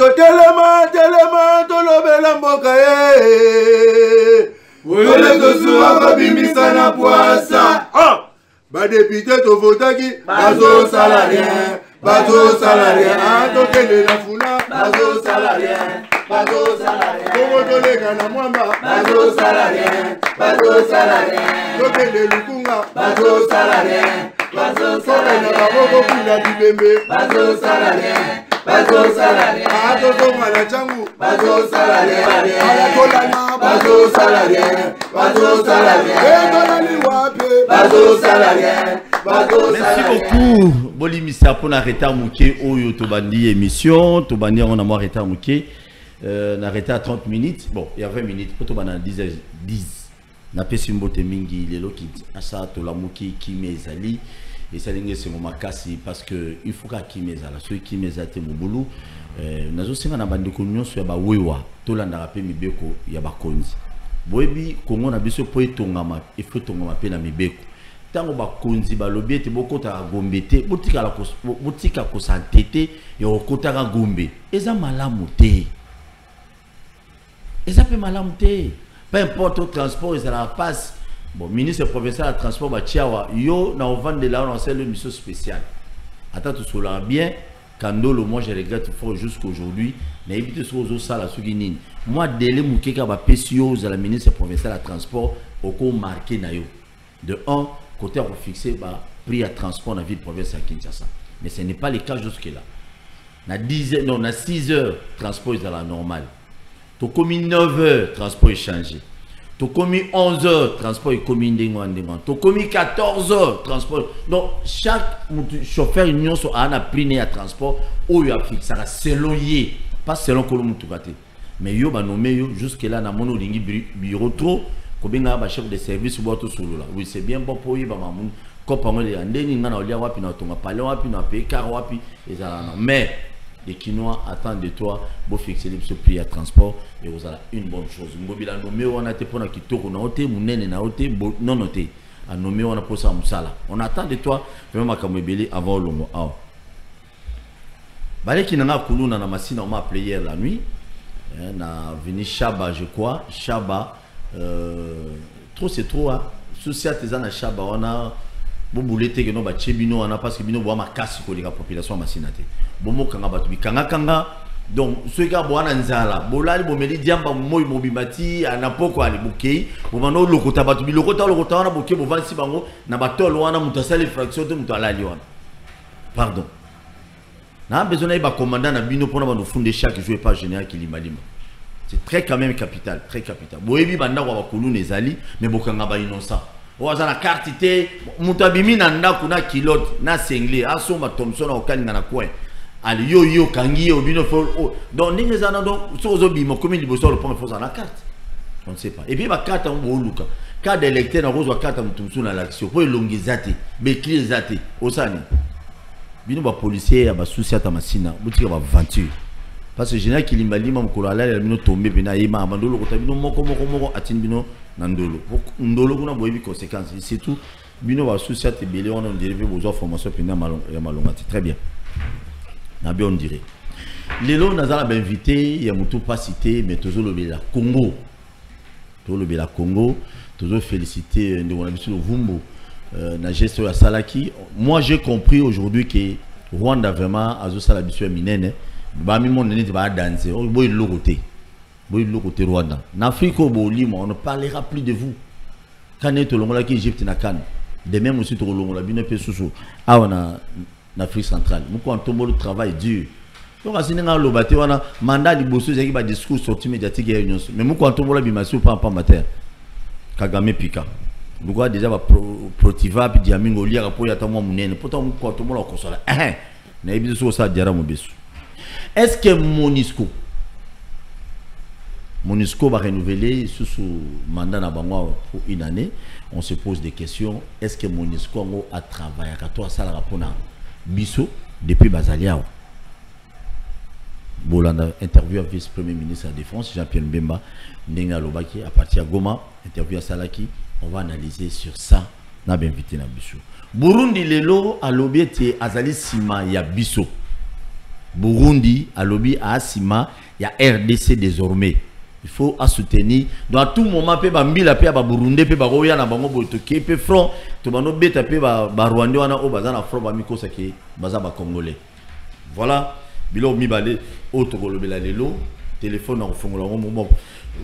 telema tolobela mboka ye Wole tosura kabimisa na poasa Ba député to votaki bazo salarien tokende na funa bazo salarien Komo tolega na mwamba bazo salarien tokende lukunga bazo salarien na baboko kuna bibembe bazo salarien Atozonga na changu bazo salarien Alatolana bazo salarien bazo salarien Merci beaucoup Bolimisa pour arrêter à Mouké Oyo Tobandi émission Tobandi on a moins arrêté à Mouké arrêté à 30 minutes bon il y a 20 minutes pour Tobana 10 na pesi mbote mingi lelo kiti asa to la Mouké qui mezali et ça lingue c'est mon kasi parce que il faut qu'à qui mezala ceux qui mezate mobulu nazo singa na bandeko nyonso ya ba wewa to landa rapé mibeko ya bakonzi boyebi kongo na biso po etongama il faut tongama pe na mibeko tango bakonzi balobi ete bokota gombe te botika ko santete ya okota ka gombe eza malamu te peu importe au transport ils la passe bon ministre provincial de transport bachiawa yo na vendre de là on sait le mission spécial attends tout cela bien Kandolo moi je regrette fort jusqu'aujourd'hui na éviter sur aux sala suginine moi délai mukeka ba pesio za la ministre provincial de transport oko marqué na yo de 1 côté on fixé ba prix à transport dans la ville province à Kinshasa mais ce n'est pas le cas jusque là na 10 heures non na 6 heures transport est à la normale to commis 9 heures transport est changé to commis 11 heures transport est commis ndengwa to commis 14 heures transport donc chaque chauffeur union so a prix à transport ou ya fixé selon yé pas selon que mutu kate mais yo ba nommé yo jusque là na mono lingi bureau trop kobenga ba chef de service boto solo là oui c'est bien bon pour y ba mamun ko pangole andeni ngana olia wapi na tonga pale wapi na pe car wapi ezala non mais les Quinois attendent de toi pour fixer le prix à transport et vous avez une bonne chose ngobila nommé on a te pona kitoko na ote munene na ote non noté a nommé on a pour ça musala on attend de toi vraiment makamebeli avant longo ah balé qui n'a kuluna na machine on m'a appelé hier la nuit na venu Chaba je crois Chaba trop c'est trop hein souci artisan à Chaba on a boulete que no ba chebino on a parce que bino boa makasi ko la population masinate bomo kanga batu kanga donc ceux qui boana nzala bolali bomeli diamba moyi mobimati anapoko ali bukei bomano lokota batu lokota wana boke bo vansi bango na batolo wana mutasali fraction de mutalali wana pardon na besoin ba commandant na bino pona ba no funde chaque jouer pas général qui limalima c'est très quand même capital boyebi banda kwa bakulu nezali mais bokanga ba innocent oza na carte te mutabimi na ndaku na kilote na sengle asoma Thompson na okalinga na coin ali yo kangi obino fo donc ninge zana donc sozo bimo comme il bosso le point faut na carte on ne sait pas et puis ba carte on luka carte d'électeur na rozo carte mutumsu na l'action pour elongezate bekli zate osani bino ba policier ba souci ata masina butika ba aventure parce que général Kilimbalima mukolo ala bino tomber bina yema abandolo ko tabino moko atin bino nandolo ndolo kuna boyebi conséquences c'est tout bino ba souci ata belé on a dérivé vos informations pina malongati très bien na bien on dirait lelo nazala ba invité ya mutu pas cité mais tozo lobela Congo tozo féliciter ndeko na biso Vumbo na gestion ya Salaki moi j'ai compris aujourd'hui que Rwanda vraiment azo sala biso minene bami mon nene ba danser boy lokoté Rwanda na Afrique on ne parlera plus de vous quand est longola ki Egypte na kan de même aussi to longola bino pe susu awana na Afrique centrale muko antombo le travail dur donc asinga lobate wana mandat liboso zaki ba discours sorti médiatique ya union mais muko antombo la bimasu pa matin Kagame pika muko déjà ba protiva puis diamingo lia po ya tamwa munene pourtant muko antombo la kosola na ebiso so sa diara mobesu. Est-ce que MONUSCO va renouveler sous mandat na bango pour une année? On se pose des questions. Est-ce que MONUSCO a travaillé à toi ça la rapona biso depuis Bazaliao? Bolanda interview avec vice-premier ministre de la Défense Jean-Pierre Mbemba Nenga Lobaki à partir de Goma interview à Salaki. On va analyser sur ça. Na bien invité na biso. Burundi lelo a lobiete azali sima ya biso. Burundi, à lobby, à Asima, il y a RDC désormais. Il faut soutenir. Donc à tout moment, il y a Mbila, il y a Burundi, il y a Roya, il y a Botoké, il y a Front, il y a Beta, il y a Rwanda, il y a Front, il y a Congolais. Voilà. Bilo Mibale, autre Lelo, téléphone en fond,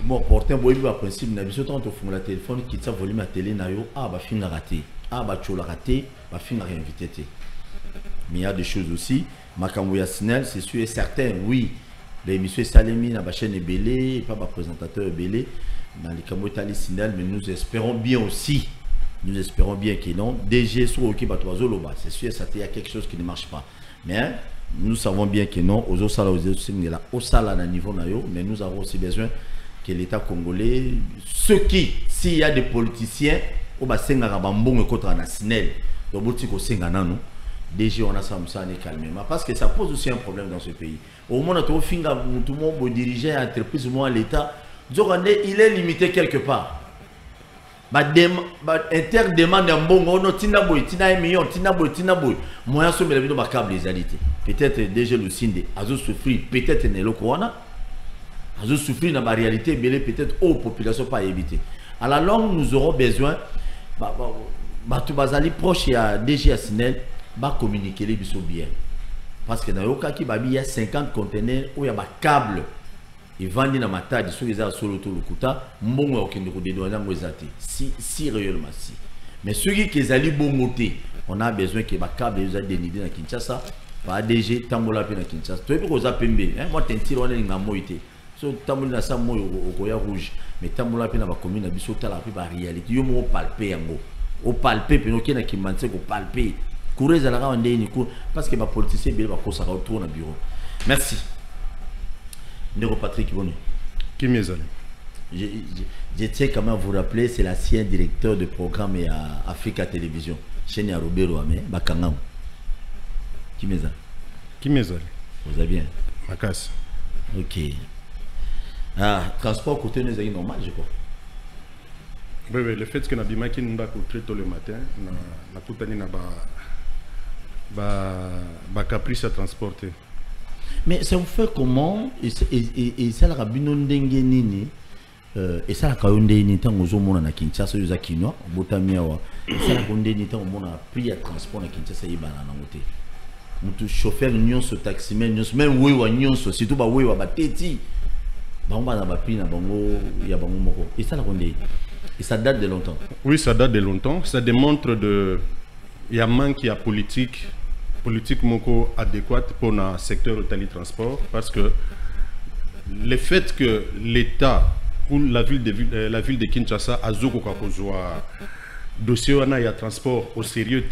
bon, porter un principe, n'a pas autant de la téléphone qui t'a volume à télé, film raté, chola raté, film réinvité. Mais il y a des choses aussi. Makamouya Sinel, c'est sûr et certain, oui. L'émission Salemi, la chaîne est belée, pas ma présentateur est belé. Dans les Kamotali Sinel, mais nous espérons bien aussi. Nous espérons bien que non. DG sur OK Batoazoloba, c'est sûr et certain, il y a quelque chose qui ne marche pas. Mais nous savons bien que non. Aux Osala, au Sala, à niveau nayo, mais nous avons aussi besoin que l'État congolais, ceux qui, s'il y a des politiciens, au bassin Arabambon et contre la Sinel, donc boutique au Senganano. Déjà on a ça calmement parce que ça pose aussi un problème dans ce pays. Au moment où tout le monde dirigeant entreprise ou l'État, il est limité quelque part. Inter demande un bon no tina boy tina million tina boy moyen sur le câble les alités. Peut-être déjà le signe azo souffrir peut-être ne le corona azo souffrir dans la réalité mais peut-être aux populations pas éviter. À la longue nous aurons besoin tout bazali proche à DG Sinel va communiquer les bisous bien parce que dans le cas qui il y a 50 conteneurs où il y a des câbles et vendent dans ma table sur les solo tout le kuta mbongo okende ko dédouaner ngozati si réellement si mais ceux qui allaient bon monter on a besoin que les câbles les a dénidé dans Kinshasa pas DG tambola pe dans Kinshasa toi pour ça pembe moi tentiro on est ngamo été so tambola na sa moyo okoya rouge mais tambola pe na ba commune na biso tala pe ba réalité yo mo palper yango au palper pe no kena kimanse ko palper parce que ma politicien va retourner au bureau. Merci. Ndeko Patrick Bonu. Qui m'est allé? Je tiens quand même à vous rappeler, c'est l'ancien directeur de programme à Africa Télévision. Chaîne à Robert Ouame, Bakangam. Qui m'est allé? Qui m'est allé? Vous avez bien? Ma casse. Ok. Ah, transport côté nous est normal, je crois. Oui, le fait que Nabima qui nous a très tôt le matin, na coutani na caprice à transporter. Mais ça vous fait comment et ça la rabino ndenge nini et ça la kaonde ni tango zo mona na Kinshasa yo za kinwa botamia wa ça la konde ni tango mona prix à transport na Kinshasa yibana na ngote mutu chauffeur nyonso taximen nyonso même we wa nyonso surtout ba we wa bateti bango na ba prix na bango ya bango moko et ça la konde et ça date de longtemps. Oui, ça date de longtemps, ça démontre de il y a manque à politique moko adéquate pour le secteur hôtelier transport parce que le fait que l'État ou la ville de Kinshasa a zoko kakozwa dossier wana ya transport au sérieux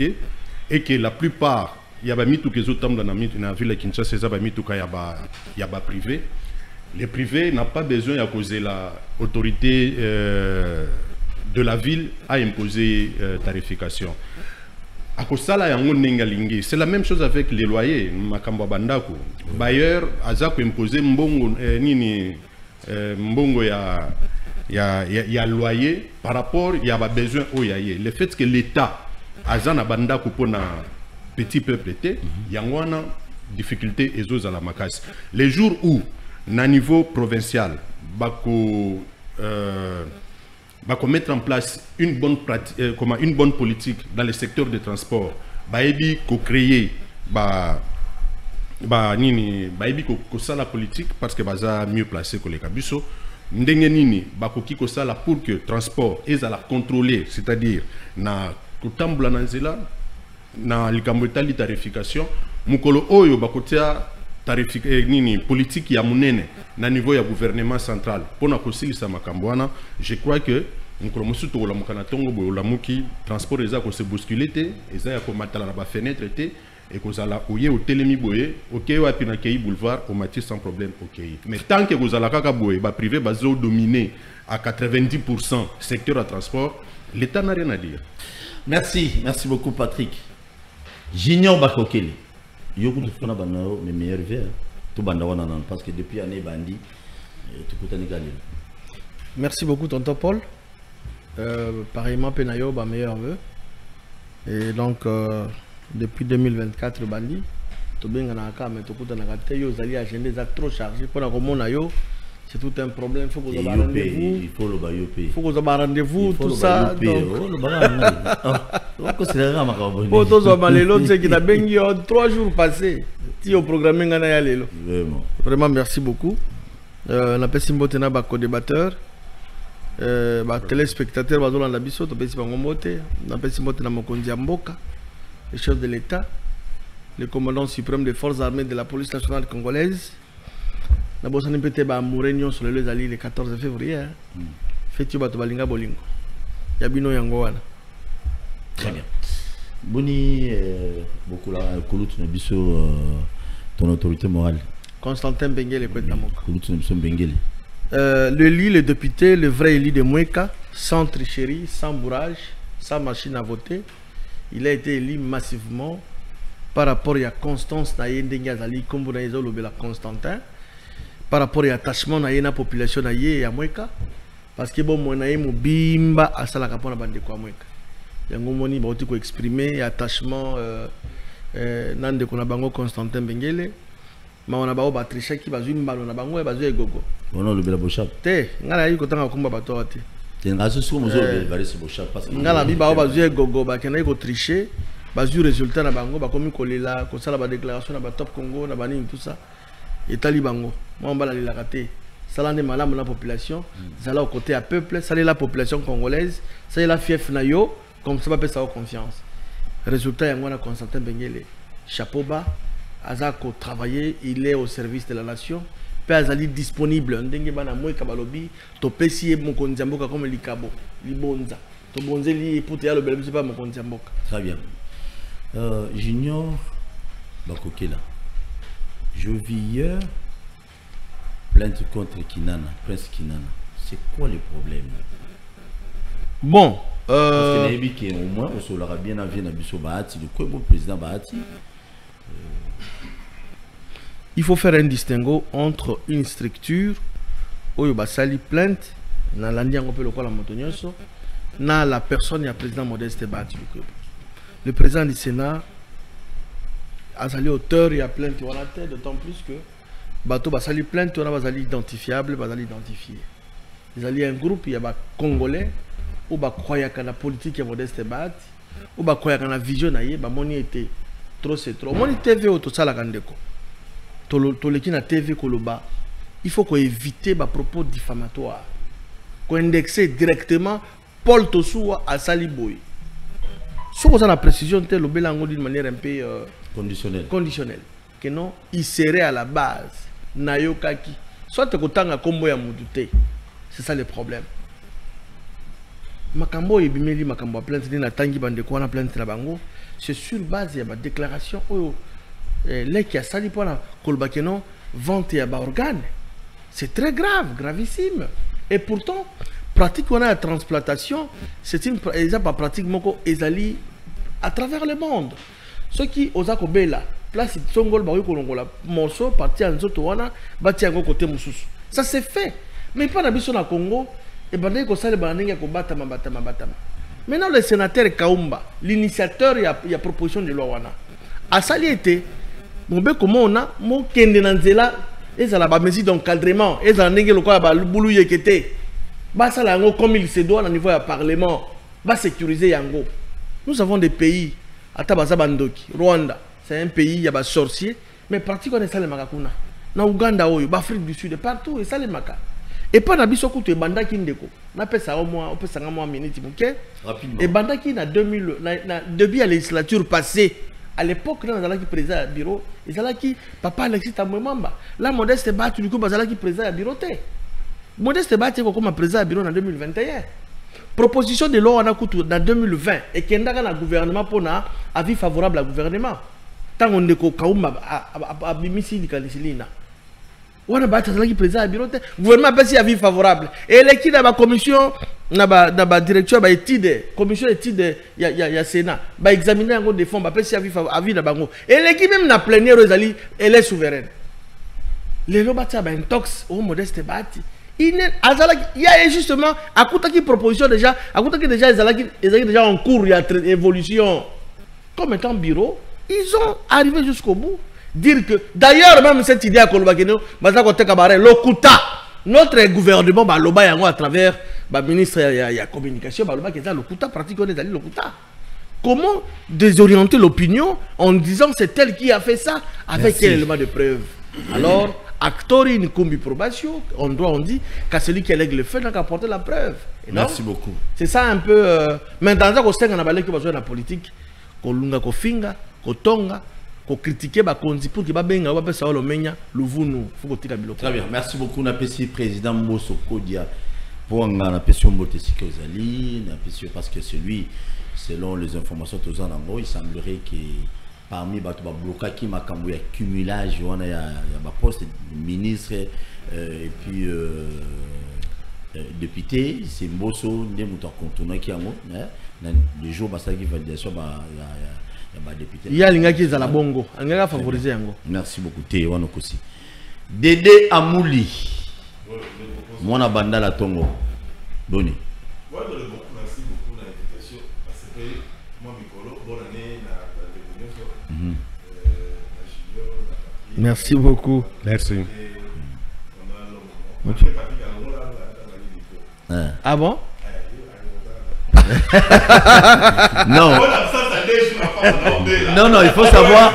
et que la plupart il y a ba mitu kezo tamla na ville de Kinshasa ça ba mitu ka ya ba privé. Les privés n'ont pas besoin à causer la autorité de la ville à imposer tarification. C'est la même chose avec les loyers. Makambo bandako. Bailleur azako imposer mbongo mbongo ya loyer par rapport il y a besoin au yaye. Le fait que l'État azana bandako pour na petit peuple était yangwana difficulté et aux à la macasse. Les jours où na niveau provincial bako mettre en place une bonne une bonne politique dans le secteur des transports, baebi ko créer ça la politique parce que baza mieux placé que les kabiso ndenge nini bakoki ko sala pour que transport est à la contrôler, c'est-à-dire na kutambula na nzela na likambo tali tarification mukolo oyo bakotia politique ya munene na niveau ya gouvernement central pour na kosilisa makambwana. Je crois que nkolomosu to la mukana tongo bo la muki transport eza ko se bousculer te eza ya ko matala na ba fenêtre te et ko zala oye au telemi boye OK wa pina kei boulevard au Mathieu sans problème OK. Mais tant que vous ala kaka boye ba privé ba zo dominer à 90% secteur à transport, l'État n'a rien à dire. Merci beaucoup Patrick. Junior Bakokeli. Yoku tu fona banao mes meilleurs vœux tout bandawana nan parce que depuis année bandi tout kutani galil. Merci beaucoup tonton Paul. Pareillement Penayo ba meilleurs vœux. Et donc depuis 2024 bandi to benga na ka mais to kuta na ka te yo zali agenda za trop chargé pour na komona yo c'est tout un problème. Faut que vous ayez rendez-vous. Il faut le bayoper. Faut que vous ayez rendez-vous, tout ça. Donc, qui a bien 3 jours passés. Si au programme vraiment merci beaucoup. La personne qui est co-débatteur, téléspectateur, la personne le chef de l'État, le commandant suprême des forces armées de la police nationale congolaise. Na bosa ni pete ba Mourenio sur le zali le 14 février. Feti ba to balinga bolingo. Ya bino yango wana. Très bien. Boni beaucoup la kolutu na biso ton autorité morale. Constantin Bengele kweta moka. Kolutu na biso Bengele. Le lit, le député, le vrai élu de Moueka, sans tricherie, sans bourrage, sans machine à voter, il a été élu massivement par rapport à Constance na yendenga zali kombo na ezolo bela Constantin. Par rapport à l'attachement de la population à Moueka, parce que bon, mon aïe bimba à ça la capone à bande quoi Moueka. Yango moni ba otiko exprimer attachement nande kona bango Constantin Bengele, ma on a ba tricher qui ba zui mbalo na bango e ba zui gogo. Ono le bela bochap. Te, ngala yi kotanga kumba bato ate. Te ngaso so mozo le bela se bochap parce que ngala bi ba zui gogo ba kena yi ko tricher, ba zui résultat na bango ba komi kolela ko sala ba déclaration na ba Top Congo na ba nini tout ça. Et Talibango, moi on va la rater. Ça n'est malade la population, ça là au côté à peuple, ça la population congolaise, ça est la fief nayo, comme ça va ça au confiance. Résultat, il y a Constantin Bengele, chapeau bas, Azako travailler, il est au service de la nation, puis Azali disponible, ndenge bana moi kabalobi, to pesi mon kondiamboka comme likabo, libonza, to bonzeli pour te le bel c'est pas mon kondiamboka. Très bien. Junior Bakokela. Je vis hier plainte contre Kinana, Prince Kinana. C'est quoi le problème? Bon, parce que au moins on l'aura bien avié na biso Bahati, le quoi président Bahati. Il faut faire un distinguo entre une structure où il y a sali plainte, na landi on peut le quoi la montonyoso, na la personne y a président Modeste Bahati. Le président du Sénat a sali auteur et a plainte d'autant plus que bateau va sali plainte on va sali identifiable va sali identifié. Ils allaient un groupe il y a des Congolais ou ba croire que la politique est Modeste Bahati ou ba croire que la vision naie ba moni était trop c'est trop. Moni TV au tout ça la kandeko. To le qui na TV koloba. Il faut qu'on évite ba propos diffamatoires. Qu'on indexer directement Paul Tosoua à Saliboy. Si vous avez la précision tel le belango d'une manière un peu conditionnel que non il serait à la base nayokaki soit que tanga kombo ya mudute c'est ça le problème makambo ebimeli makambo plainte na tangi bande ko na plainte na bango c'est sur base ya ba déclaration oyo les qui a sali pona kolba que non vente ya ba organe c'est très grave gravissime et pourtant pratique on a la transplantation c'est une pratique moko ezali à travers le monde. Ceux qui osent bela place Songol ba kolongola morceau parti en zoto wana bati yango côté mususu. Ça c'est fait. Mais pas na biso na Congo et bandé ko sale bandinga ko batama. Maintenant le sénateur Kaumba, l'initiateur il y a proposition de loi wana. A sali été mon comment on a mon kende nanzela et ça la ba mesure d'encadrement et ça ndenge lokola ba bulu yekete. Ba sala yango comme il se doit au niveau du parlement, ba sécuriser yango. Nous avons des pays Atabazabandoki, Rwanda, c'est un pays, il y a des sorciers, mais pratiquement on est salé makakuna. Na Ouganda, Afrique du Sud, partout, et salé maka. Et pas na biso kutu e banda ki ndeko. Na pesa au moins, on peut s'en avoir minute, ok? Rapidement. Et banda ki na 2000, depuis la législature passée, à l'époque, là, on a qui président à bureau, et ça qui papa Alexis Tamouemamba. Là, Modeste Bahati, du coup, on a qui président à bureau. Modeste Bahati, comme président à bureau en 2021. Proposition de loi en dans 2020 et qu'il y a un gouvernement pour un avis favorable au gouvernement. Tant qu'on est Kaouma à Bimisi de Kalisilina. On a battu qui présent à bureau. Le gouvernement a pas si avis favorable. Et l'équipe de la commission, la direction, la commission d'études, il y a Sénat, va examiner un des fonds, va pas si avis de bango. Et l'équipe même la plénière, elle est souveraine. Les lois battent un tox au Modeste Bahati. Il y a justement, à côté qui proposition déjà, à côté déjà, ils ont déjà en cours, il y a évolution. Comme étant bureau, ils ont arrivé jusqu'au bout. dire que d'ailleurs même cette idée à Kolobakeno baza côté Kabare lokuta notre gouvernement ba loba yango à travers ba ministre ya communication ba loba keza lokuta pratique on est allé lokuta. Comment désorienter l'opinion en disant c'est elle qui a fait ça avec quel élément de preuve? Alors actori une combi probation on dit qu'à celui qui allègue le fait n'a qu'à apporter la preuve. Merci beaucoup. C'est ça un peu mais dans ça qu'on sait qu'on a balé que besoin de la politique ko lunga ko finga ko tonga ko critiquer ba konzi pour que ba benga ba pesa lo menya luvunu faut que biloko. Très bien, merci beaucoup na pesi président Mbosso Kodia pour na pesi mbote sikozali na pesi parce que celui selon les informations tous en il semblerait que parmi bato ba blokaki makambo ya cumulage wana ya ba poste ministre et puis député c'est Mbosso ndé muto contourner ki yango les jours basaki validation ba ya député. Il y a l'inga qui est à la bongo, l'inga favoriser yango. Merci beaucoup Té wana kosi. Dédé Amouli. Mwana banda la tongo. Doni. Merci beaucoup pour l'invitation parce que moi Mikolo bonne année na merci beaucoup. Merci. Ah bon? Non. Non, il faut savoir.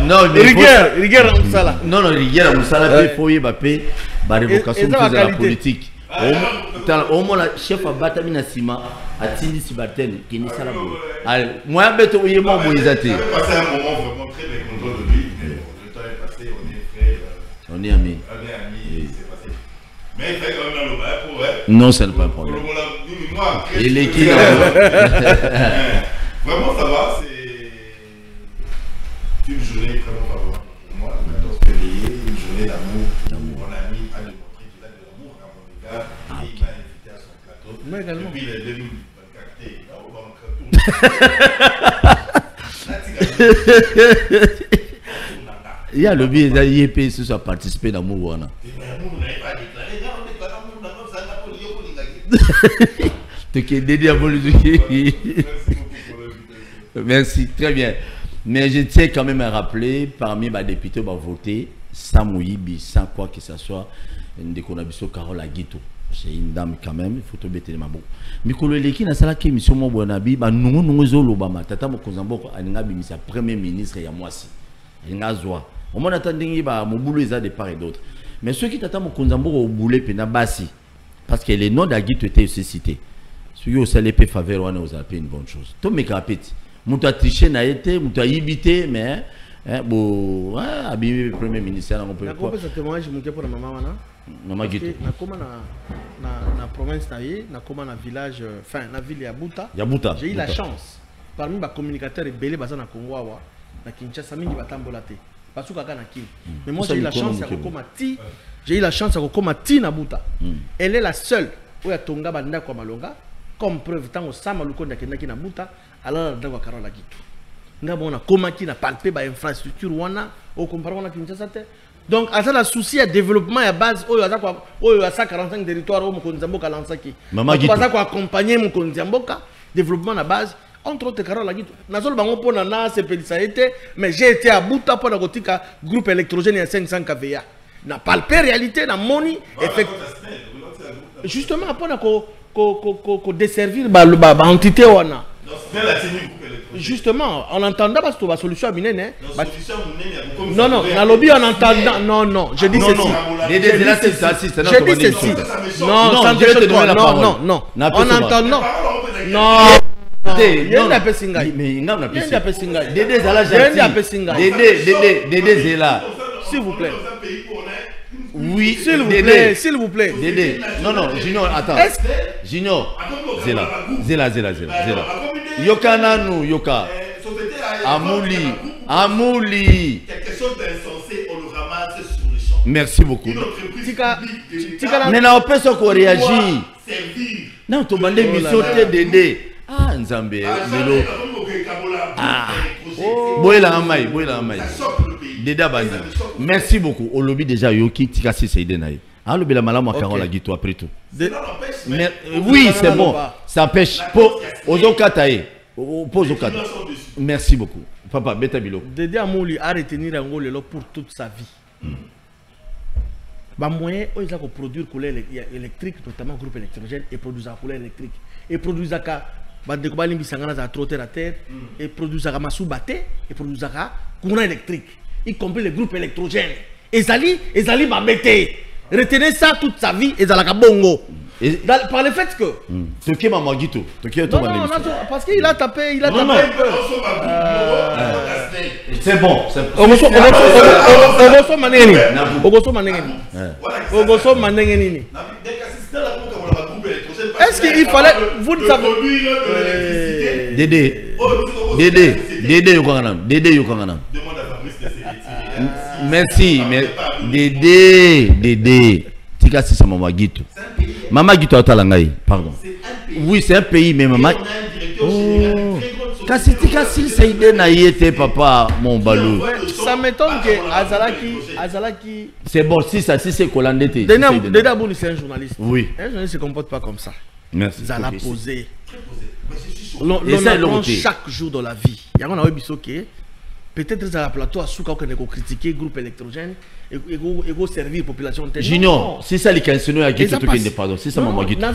Non, Rigueur Moussala. Non, Rigueur Moussala, il faut y avoir la révocation de la politique. Au moins, le chef a battu Minasima, a Tindi Sibaten, qui n'est pas là. Moi, je vais vous dire, vous êtes. passé un moment vraiment très mécontent de lui, mais le temps est passé, on est frères. On est amis. On est amis, c'est passé. Mais il fait quand même dans le bain pour elle. Non, ce n'est pas un problème. Et l'équipe. Vraiment, ça va, c'est une journée vraiment favorable pour moi. Le 14 février, une journée d'amour. Mon ami a démontré qu'il a de l'amour à mon égard et il m'a invité à son plateau. Moi également. Depuis les 2024, il y a le biais d'IEP sur sa participé dans mon wana. Merci, très bien. Mais je tiens quand même à rappeler, parmi les députés qui ont voté, sans Mouyibi, sans quoi que ce soit, Ndekonabiso Carole Aguito. C'est une dame quand même, il faut te mettre les mabou. Mais quand le leki na sala ki mission mo bonabi, ba nungu zolo bama tata mo kozamboko aninga bimisa premier ministre ya mwasi. Aninga zwa. On m'a attendu ba mo boulot eza de part et d'autre. Mais ceux qui tata mo kozamboko au boulet pena basi parce que les noms d'Aguito étaient aussi cités. Ceux qui ont salé pe faveur on a appelé une bonne chose. To me kapeti. Muta triché na été, muta yibité mais bon abîmer le premier ministre on peut quoi. Ça témoignage monté pour la maman wana. Maman Guito. Na koma na province taillé, na koma na village enfin na ville ya Buta. J'ai eu la chance parmi les communicateurs et belé baza na Congo wa na Kinshasa mingi batambola te. Basuka kana ki. Mais moi j'ai eu la chance à koma ti. J'ai eu la chance à koma ti na Buta. Elle est la seule où ya tonga banda kwa malonga comme preuve tango sama lukonda kendaki na Buta alors ndako Carole Aguito. Ngabo na koma ki na palper ba infrastructure wana au comparé na Kinshasa te. Donc, à ça, le souci de développement à base, il y a 145 territoires où Mokonzamboka lancaki. Il y a accompagner Mokonzamboka, développement à base, entre autres, Carole Aguito. Mais j'ai été à Buta pour le groupe électrogène à 500 kVA. N'a pas le réalité, n'a moni. Justement, pour desservir l'entité. Justement, en entendant parce que la solution à Minene. Non, non, dans le lobby en entendant. Non, non, je dis ceci. Je dis ceci. Non, sans te donner la parole. Non, non, non. En entendant. Non. Il y a un peu singaï. Mais il y a un peu singaï. Dédé Zela. S'il vous plaît. Oui, s'il vous plaît, s'il vous plaît. Dédé. Non, non, Junior, attends. Junior. Zela. Yoka Nanu, Yoka. Amouli. Quelque chose d'insensé, on le ramasse sur le champ. Merci beaucoup. Mais on peut se réagir. Non, tu m'as dit que Dédé. Ah, Nzambe. Ah. Boyla Amai. Dédé Bandi. Merci beaucoup. Au lobby déjà, Yoki, Tikasi Seidenaï. Ah, le Bélamala, Carole Aguito après tout. Oui, c'est bon. Ça pêche. Ozo Katae. Pose au cadre. Merci beaucoup. Papa, Beta Bilo. Dédé Amouli a retenir Angolelo pour toute sa vie. Bah moyen, ils ont produire couleur électrique, notamment groupe électrogène, et produire la couleur électrique. Et produire la Bandekobali Bissangana à trotter à terre, et produire la massou batté, et produire la courant électrique, y compris les groupes électrogènes. Et Zali Babete. Retenez ça toute sa vie, et Zalaka Bongo. Par le fait que. Toki Mamagito. Non, parce qu'il a tapé, un peu. C'est bon. Ogoso Manengeni. Est-ce qu'il fallait. Vous le savez. Dédé Yokangana. Merci, mais Dédé. Tika si c'est Maman Guito. Maman Guito Atalangaï, pardon. Oui, c'est un pays, mais maman. Kasi Tika si c'est idée naïete, papa, mon balou. Ça m'étonne que Azalaki. C'est bon, si c'est Kolandete. Dédé Abouli, c'est un journaliste. Oui. Un journaliste ne se comporte pas comme ça. Merci. Zala posé. L'on apprend chaque jour dans la vie. Il y a un bisoké. Peut-être que la plateau a souka qu'on a critiqué le groupe électrogène et servir la population. Junior, c'est ça les cancionnes à Guito qui ne pardon, c'est ça maman Guito.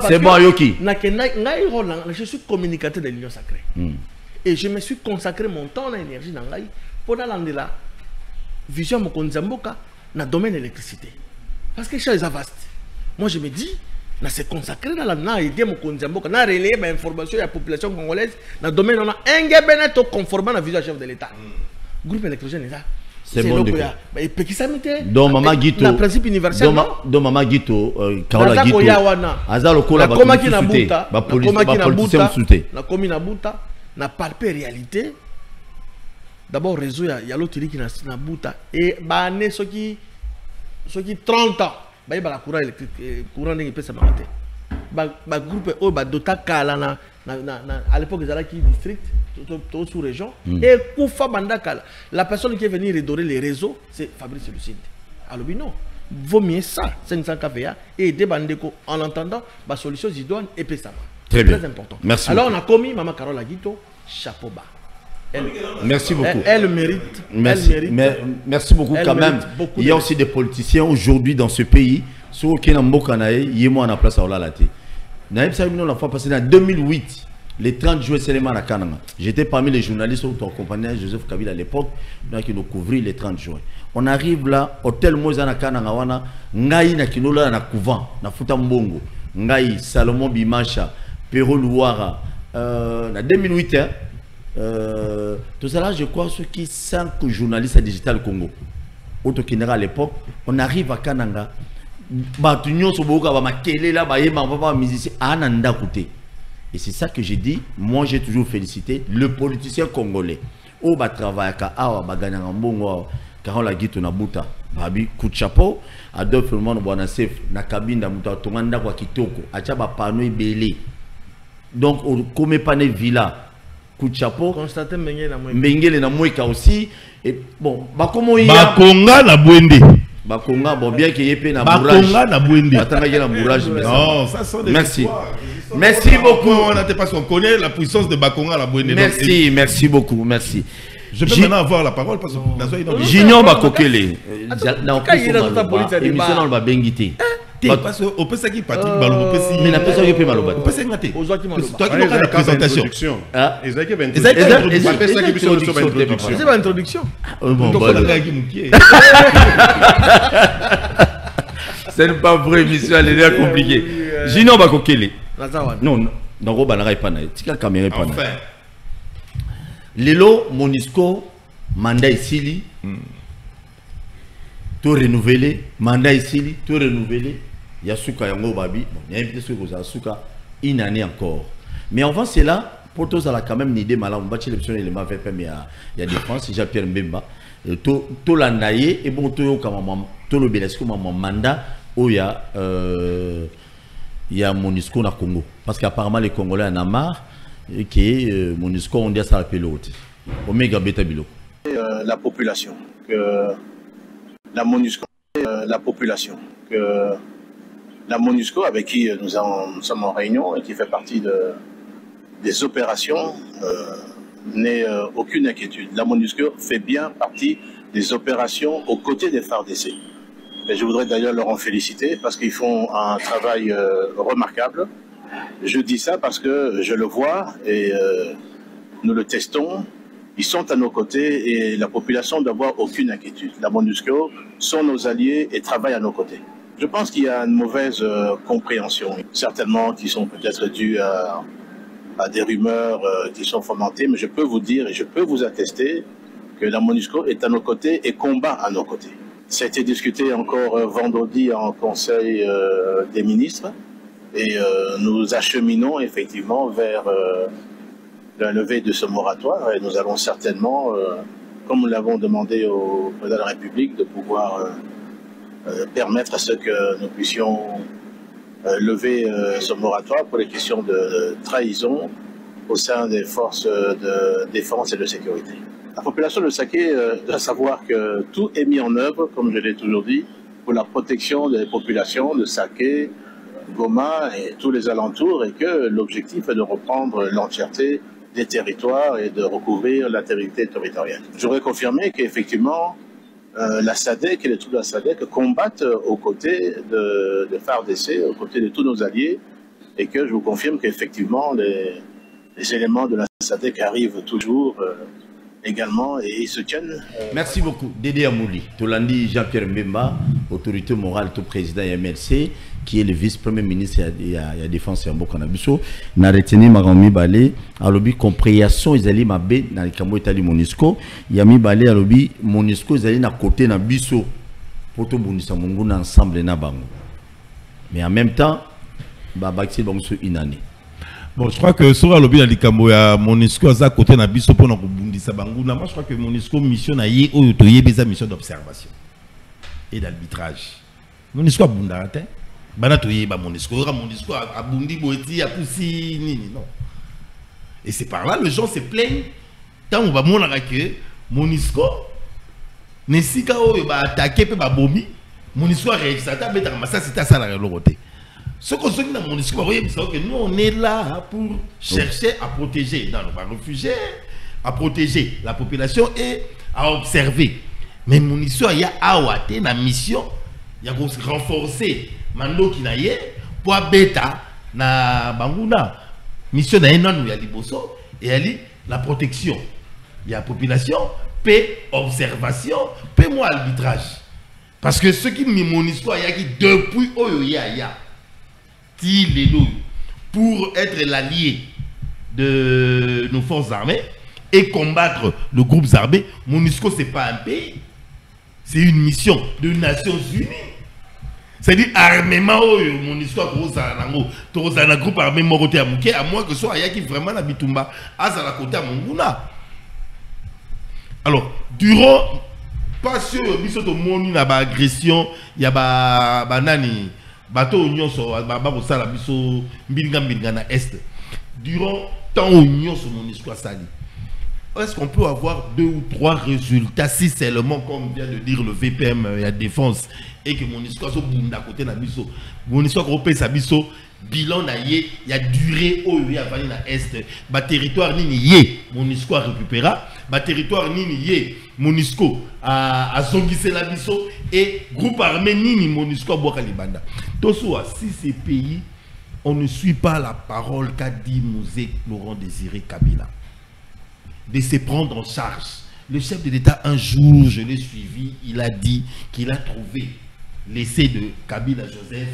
C'est bon Yoki. Je suis communicateur de l'Union sacrée. Et je me suis consacré mon temps et l'énergie dans la pour aller la vision de Konzamboka dans le domaine de l'électricité. Parce que c'est vaste. Moi je me dis na se consacrer dans la aider mon Konzamboka na relayer l'information de la population congolaise dans le domaine on a un gabenet conforme à la vision chef de l'État. Groupe électrogène là. C'est bon de quoi. Et puis qui ça m'était. Donc maman Guito. Le principe universel. Donc maman Guito, Kaola Guito. Azalo kola ba politique na politique soute. Na komi na buta na palper réalité. D'abord réseau ya l'autre qui na buta et ba né ce qui 30 ans. Bah la courant électrique courant n'est pas ça maté ba groupe au ba dota kala na à l'époque ils allaient qui district tout sous région et koufa banda kala la personne qui est venue redorer les réseaux c'est Fabrice Lucide alors non vaut mieux ça 500 kVA et des bandeko en entendant ba solution idoine et pesama très important. Merci alors on a commis maman Carola Guito chapeau bas. Merci beaucoup. Elle mérite. Merci beaucoup quand même. Il y a aussi des politiciens aujourd'hui dans ce pays. Sur aucun mbokanae, il y a moins en place à Olalate. Naïb Saïmino l'a fait passer en 2008, les 30 juin seulement à Kananga. J'étais parmi les journalistes qui ont accompagné Joseph Kabila à l'époque, qui nous couvrit les 30 juin. On arrive là, hôtel Mozana Kananga wana, ngai na kinola na couvent, na futa mbongo, ngai Salomon Bimacha, Pero Louara, en 2008 hein. Tout cela, je crois, ceux qui sont journalistes à Digital Congo, auto Kinera à l'époque, on arrive à Kananga, et c'est ça que j'ai dit. Moi, j'ai toujours félicité le politicien congolais. Au bas travail à Baganyambongo, Karola Guito Nabuta, Babi coup de chapeau, Adolphe Mon Bonasef, Nakabinda Muta Tonganda Wakitoko, Achaba Panoui Belé. Donc, au Komepane Villa. Coup de chapeau. Constaté Mengele na Mweka aussi. Et bon, comment il y a. Bakonga na Bwende. Bakonga, bon, bien qu'il y ait pas na bourrage. Bakonga na Bwende. Non, ça sont des merci. histoires. Merci beaucoup. On connaît la puissance de Bakonga na Bwende. Merci, merci beaucoup, merci. Je peux maintenant avoir la parole parce que Junior Bakokele. Dans le émission dans le Bengité. Parce qu'on peut ça qui Patrick Balou peut si mais la personne qui peut Maloba on peut s'ingater toi qui m'as la présentation c'est pas introduction c'est pas vrai mission elle est compliquée Junior Bakokele non dans Banara pas na tika caméra pas na Lelo Monisco mandat ici tout renouvelé mandat ici tout renouvelé Yasuka Yango Babi, il y a invité sur Yasuka une année encore. Mais avant cela, pour tous, ça a quand même une idée malade. On va chercher l'option élément VPM, il y a des France, Jean-Pierre Mbemba, tout l'andaye et bon tout le belesco mon mandat où il y a Monisco na Congo. Parce qu'apparemment les Congolais en ont marre et que Monisco on dit ça appelle l'autre. Omega Beta Bilo. La population que la Monusco, la Monusco avec qui nous sommes en réunion et qui fait partie des opérations, n'ait aucune inquiétude. La MONUSCO fait bien partie des opérations aux côtés des FARDC. Et je voudrais d'ailleurs leur en féliciter parce qu'ils font un travail remarquable. Je dis ça parce que je le vois et nous le testons. Ils sont à nos côtés et la population doit avoir aucune inquiétude. La MONUSCO sont nos alliés et travaillent à nos côtés. Je pense qu'il y a une mauvaise compréhension, certainement qui sont peut-être dues à des rumeurs qui sont fomentées, mais je peux vous dire et je peux vous attester que la MONUSCO est à nos côtés et combat à nos côtés. Ça a été discuté encore vendredi en Conseil des ministres et nous acheminons effectivement vers la levée de ce moratoire et nous allons certainement, comme nous l'avons demandé au président de la République, de pouvoir permettre à ce que nous puissions lever ce moratoire pour les questions de trahison au sein des forces de défense et de sécurité. La population de Saké doit savoir que tout est mis en œuvre, comme je l'ai toujours dit, pour la protection des populations de Saké, Goma et tous les alentours, et que l'objectif est de reprendre l'entièreté des territoires et de recouvrir l'intégrité territoriale. Je voudrais confirmer qu'effectivement, la SADC et les troupes de la SADC combattent aux côtés de FARDC, aux côtés de tous nos alliés, et que je vous confirme qu'effectivement, les éléments de la SADC arrivent toujours également et ils se tiennent. Merci beaucoup. Dédé Amouli, Tolandi Jean-Pierre Mbemba, autorité morale, tout président MLC, qui est le vice-premier ministre de la défense et Mbokanabiso. Na retenu Marami Balé, à l'objet compréhension, ils allaient m'abé dans le Cambo Itali Monisco. Yami Balé, à l'objet Monisco, ils allaient na côté na biso, pour tout Bundisa Mungu ensemble na bango. Mais en même temps, Babaki Bangso inane. Bon, je crois que sur le lobby d'Alikambo, Monisco à côté na biso pour nous Bundisa Bango. Moi, je crois que Monisco mission na yé ou yotoye beza mission d'observation et d'arbitrage. Monisco a bundate. Banatoye ba Monisco a bundi boeti a poussi nini non. Et c'est par là les gens se plaignent tant on va montrer que Monisco nesika o ba attaquer pe ba bomi Monisco a réussi ça ta beta ça c'était ça la loroté. Ce qu'on dit dans Monisco que nous on est là pour chercher à protéger dans nos réfugiés, à protéger la population et à observer. Mais Monisco il y a awate na mission, il y a renforcer Mando qui naie pour bêta na banguna mission na eno ya liboso et ali la protection il y a population paix observation paix moi arbitrage parce que ce qui Monisco il y a qui depuis oyo ya ti lelo pour être l'allié de nos forces armées et combattre le groupe armé. Monisco c'est pas un pays, c'est une mission de Nations Unies. C'est-à-dire armement mon histoire pour un groupe armé moroté à Mouké, à moins que ce soit qui vraiment la bitumba à la côté à Monguna. Alors, durant pas sûr biso moni na ba agression, il y a ba nani bateau union so ba sala biso mbinga na est. Durant tant union sur mon histoire sali. Est-ce qu'on peut avoir 2 ou 3 résultats si seulement, comme vient de dire le VPM et la défense, et que mon histoire soit à côté de la biso, mon histoire européenne sa biso, bilan na yé, il y a duré au y a venu na est, ba territoire nini yé, mon histoire récupéra, ba territoire nini yé, mon histoire a zongissé la biso, et groupe armé nini mon histoire boka libanda. Tout ça, si ces pays, on ne suit pas la parole qu'a dit Mosé Laurent Désiré Kabila, de se prendre en charge. Le chef de l'État, un jour, je l'ai suivi, il a dit qu'il a trouvé l'essai de Kabila Joseph,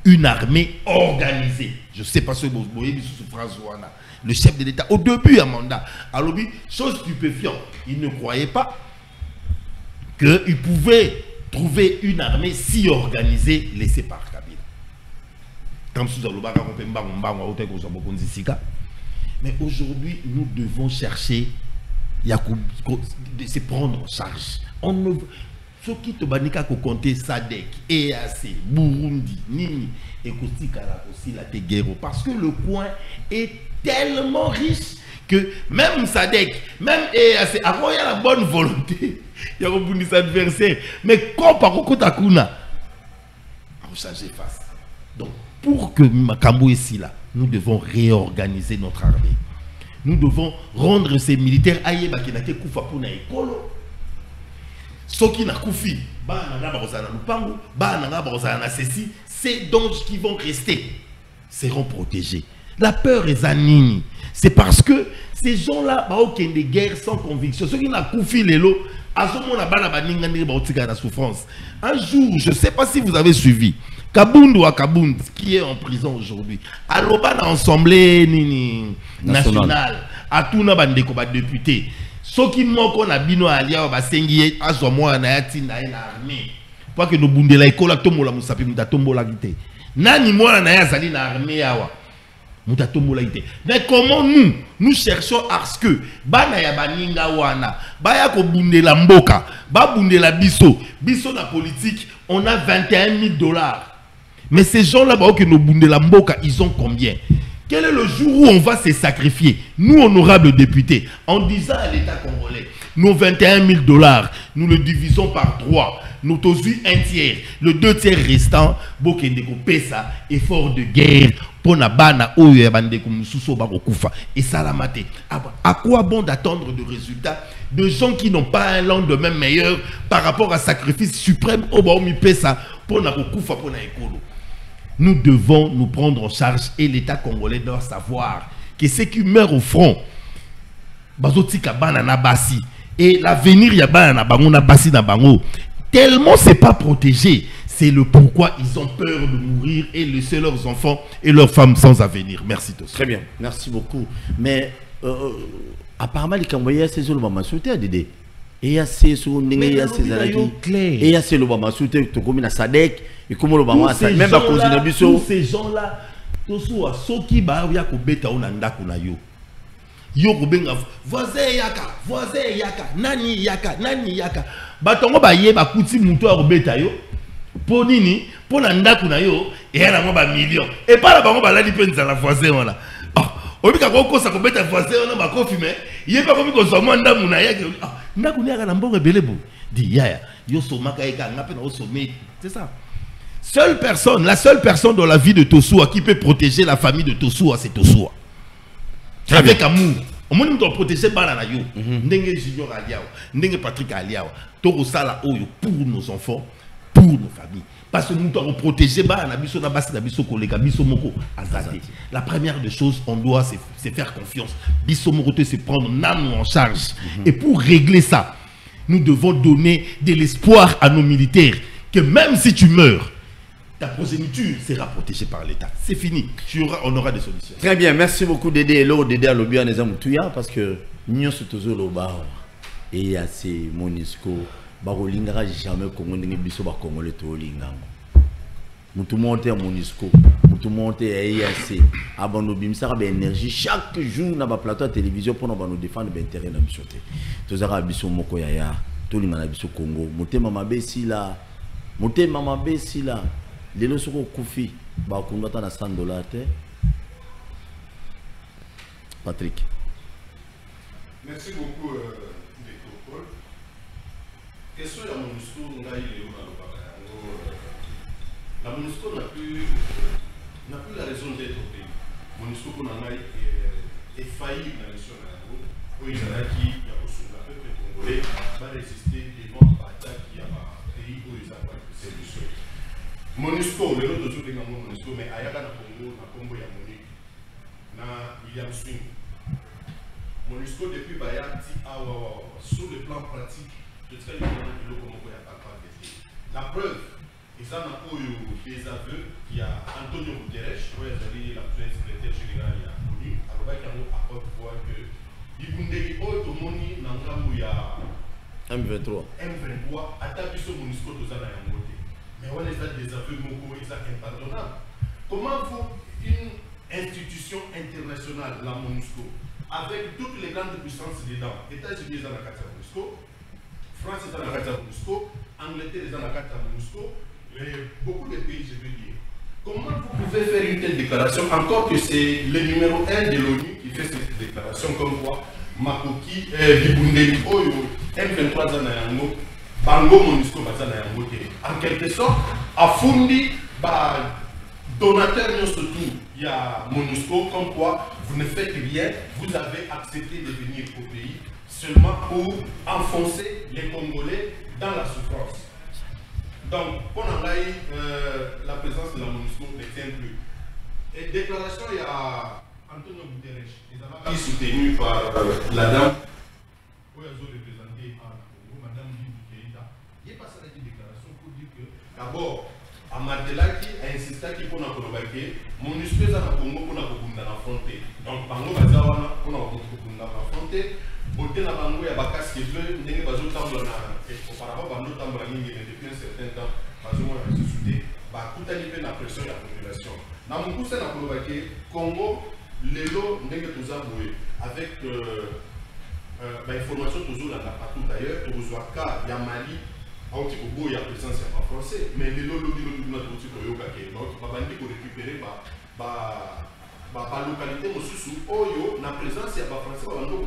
une armée organisée. Je ne sais pas ce que vous voyez sous François. Le chef de l'État, au début, à mandat, alors lui, chose stupéfiante, il ne croyait pas qu'il pouvait trouver une armée si organisée laissée par Kabila. Mais aujourd'hui, nous devons chercher de se prendre en charge. On ne ce qui te banika ko compter SADC, EAC, Burundi, Nini et Kostikala aussi la Teguero parce que le coin est tellement riche que même SADC, même EAC, avant il y a la bonne volonté, il y a des adversaires, mais quand par Kotakuna, on change face. Donc pour que Makambo ici là, nous devons réorganiser notre armée. Nous devons rendre ces militaires aïeba qui n'a que koufa pour na écolo. Ceux qui n'a koufi, bah n'a pas osana lupangu, bah n'a pas osana ceci, ces donges qui vont rester seront protégés. La peur est zanini. C'est parce que ces gens-là, bah ok des guerres sans conviction. Ceux qui n'a koufi les lots, à ce moment-là, bah n'ingani bah otika la souffrance. Un jour, je ne sais pas si vous avez suivi. Kabundu à Kabund, qui est en prison aujourd'hui, à l'Oban Assemblée nationale, à tout le monde député, ceux qui m'ont qu'on a bino alia au basengi à ce moment na yati na l'armée, pour que nous bundela école tombo la musapi mutatombo la guité. Nani moi na yazali na armée awa mutatombo la guité. Mais comment nous cherchons à ce que bana ya baninga wana baya ko bundela mboka, ba bundela biso na politique, on a 21 000 $. Mais ces gens-là, que nos Bundela Mboka, ils ont combien? Quel est le jour où on va se sacrifier, nous honorables députés, en disant à l'État congolais, nos 21 000 $, nous le divisons par 3, nous tosui un tiers, le 2 tiers restant, Bokendeko Pesa, effort de guerre, pour Nabana, Oyabandeko Mususo Barokufa, et Salamate. À quoi bon d'attendre de résultats de gens qui n'ont pas un lendemain meilleur par rapport à sacrifice suprême au Baomi Pesa, pour Nabokufa, pour Naekolo? Nous devons nous prendre en charge et l'État congolais doit savoir que ceux qui meurent au front, et l'avenir tellement c'est pas protégé. C'est le pourquoi ils ont peur de mourir et laisser leurs enfants et leurs femmes sans avenir. Merci tous. Très bien, merci beaucoup. Mais apparemment, les Cambodgiens, c'est le moment souhaité à Dédé. Et il y a ces et il y a ces Lobama souhaité, tu comme la Sadek, et comme le Bama, même à cause de tous ces gens-là, tous ceux qui ont ya kobeta onanda kuna yo. Yo kobenga voisin yaka, nani yaka. Batongo ba ye ba kuti muto a kobeta yo. Po nini, po na ndaku na yo, et ya na ba million. Et pas la bango ba la dipenza la voisin wana. Obika ko sa kobeta voisin wana ba ko fumer. Yé pas comme ko so mo ndamu na yake. Ndaku ni aka na mbongo belebo. Di yaya, yo so maka eka ngape na o sommet. C'est ça. La seule personne dans la vie de Tosua qui peut protéger la famille de Tosua, c'est Tosua. Avec amour. Au moins, nous devons protéger Banana Yo, Ndenge Junior Aliao, Ndenge Patrick Aliao, Toro Sala Oyo pour nos enfants, pour nos familles. Parce que nous devons protéger Banana Biso Nabasi Nabiso Kolega, Biso Moko Azate. La première des choses, on doit se faire confiance. Biso Moko se prendre Nanou en charge. Et pour régler ça, nous devons donner de l'espoir à nos militaires que même si tu meurs, ta progéniture sera protégée par l'État. C'est fini. On aura des solutions. Très bien. Merci beaucoup Dédé. Hello Dédé à l'Obia Nezamoutuya parce que nous sommes tous au bar. Et il y a ces Monisco. Barolinga jamais Congo n'engue biso ba Congo le tolinga. Mutu monte à Monisco. Mutu monte à IAC. Abano bimsara ba énergie chaque jour na ba plateau de télévision pour nous défendre ba intérêt na biso te. Tozara biso moko yaya. Tolinga na biso Congo. Motema mabe si la. Motema mabe si la. Les lois seront Koufi, bah on attend à $100. Patrick. Merci beaucoup, Dr. Paul. Question de la MONUSCO, la MONUSCO n'a plus la raison d'être au pays. MONUSCO est failli dans la mission de la route. Pour les gens qui ont reçu la peuple congolais va résister devant l'attaque qui a pays où ils ont ces missions. MONUSCO, le nom de tout le monde MONUSCO, mais Ayaka na Congo, na Congo ya Monique, na William Swing. MONUSCO depuis Bayati, sur le plan pratique, je sais que le Congo ya pas d'effet. La preuve, ils ont des aveux qui a Antonio Guterres, l'actuel secrétaire général de l'ONU, à Côte d'Ivoire que Ibundeli Otomoni Nangambu ya M23, attaque sur MONUSCO de Zana Yamote. Mais on les a des aveux Moko, impardonnables. Comment une institution internationale, la MONUSCO, avec toutes les grandes puissances dedans, États-Unis dans la carte à MONUSCO, France dans la carte à MONUSCO, Angleterre dans la carte à MONUSCO, beaucoup de pays, je veux dire. Comment vous pouvez faire une telle déclaration, encore que c'est le numéro 1 de l'ONU qui fait cette déclaration, comme quoi Makoki, Bibundeli, Oyo, M23 Zanayango, Bango MONUSCO Bazana Yangote. En quelque sorte, Afundi, donateur surtout, il y a MONUSCO, comme quoi vous ne faites rien, vous avez accepté de venir au pays seulement pour enfoncer les Congolais dans la souffrance. Donc, pour la présence de la MONUSCO ne tient plus. Et déclaration, il y a Antonio Guterres, qui est soutenu par la dame, qui a représenté à Congo, Madame Bibi Keïta. Il est passé à une déclaration pour dire que, d'abord, Amadela qui a insisté qu'il faut que MONUSCO est dans le Congo pour affronter. Donc, Bango Bazawana pour affronter. Côté la Bango, il y a des casques qui veulent, il y a des auparavant, Bango Tambrani, depuis un certain temps, Bango a ressuscité, tout a livré la pression de la population. Dans mon coup, c'est la Congo, les lots, avec l'information toujours là partout d'ailleurs, il y a Mali. Il y a présence pas français, mais les lots donc babandi pour récupérer la localité mosusu oyo na présence ya ba français babando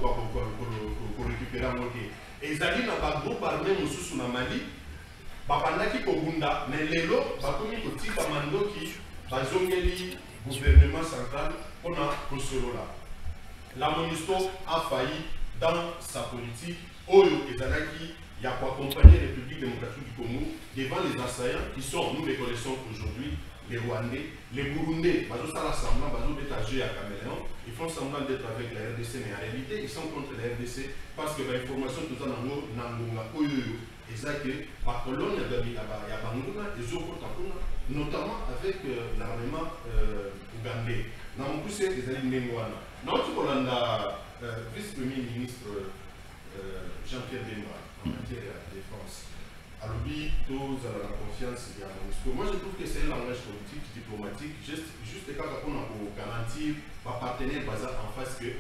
pour récupérer en moté et zali na ba groupe armé mosusu na Mali babandaki ko bunda mais lelo bakomi ko tika mandoki bazongeli gouvernement central ona kosolola. La MONUSCO a failli dans sa politique oyo ezalaki. Il y a pour accompagner la République démocratique du Congo devant les assaillants qui sont, nous les connaissons aujourd'hui, les Rwandais, les Burundais, ils sont semblant, ils sont à Caméléon, ils font semblant d'être avec la RDC, mais en réalité, ils sont contre la RDC parce que l'information tout ça dans et ça que par colonne, il y a Bangouna et notamment avec l'armement ougandais. Dans mon coup, c'est des alliés Mengwana. Dans tout le vice-premier ministre Jean-Pierre Bemba, en matière de défense. Alors, tous à la confiance de la MONUSCO. Moi, je trouve que c'est un langage politique, diplomatique, juste quand on a pour garantir ma partenaire en face que,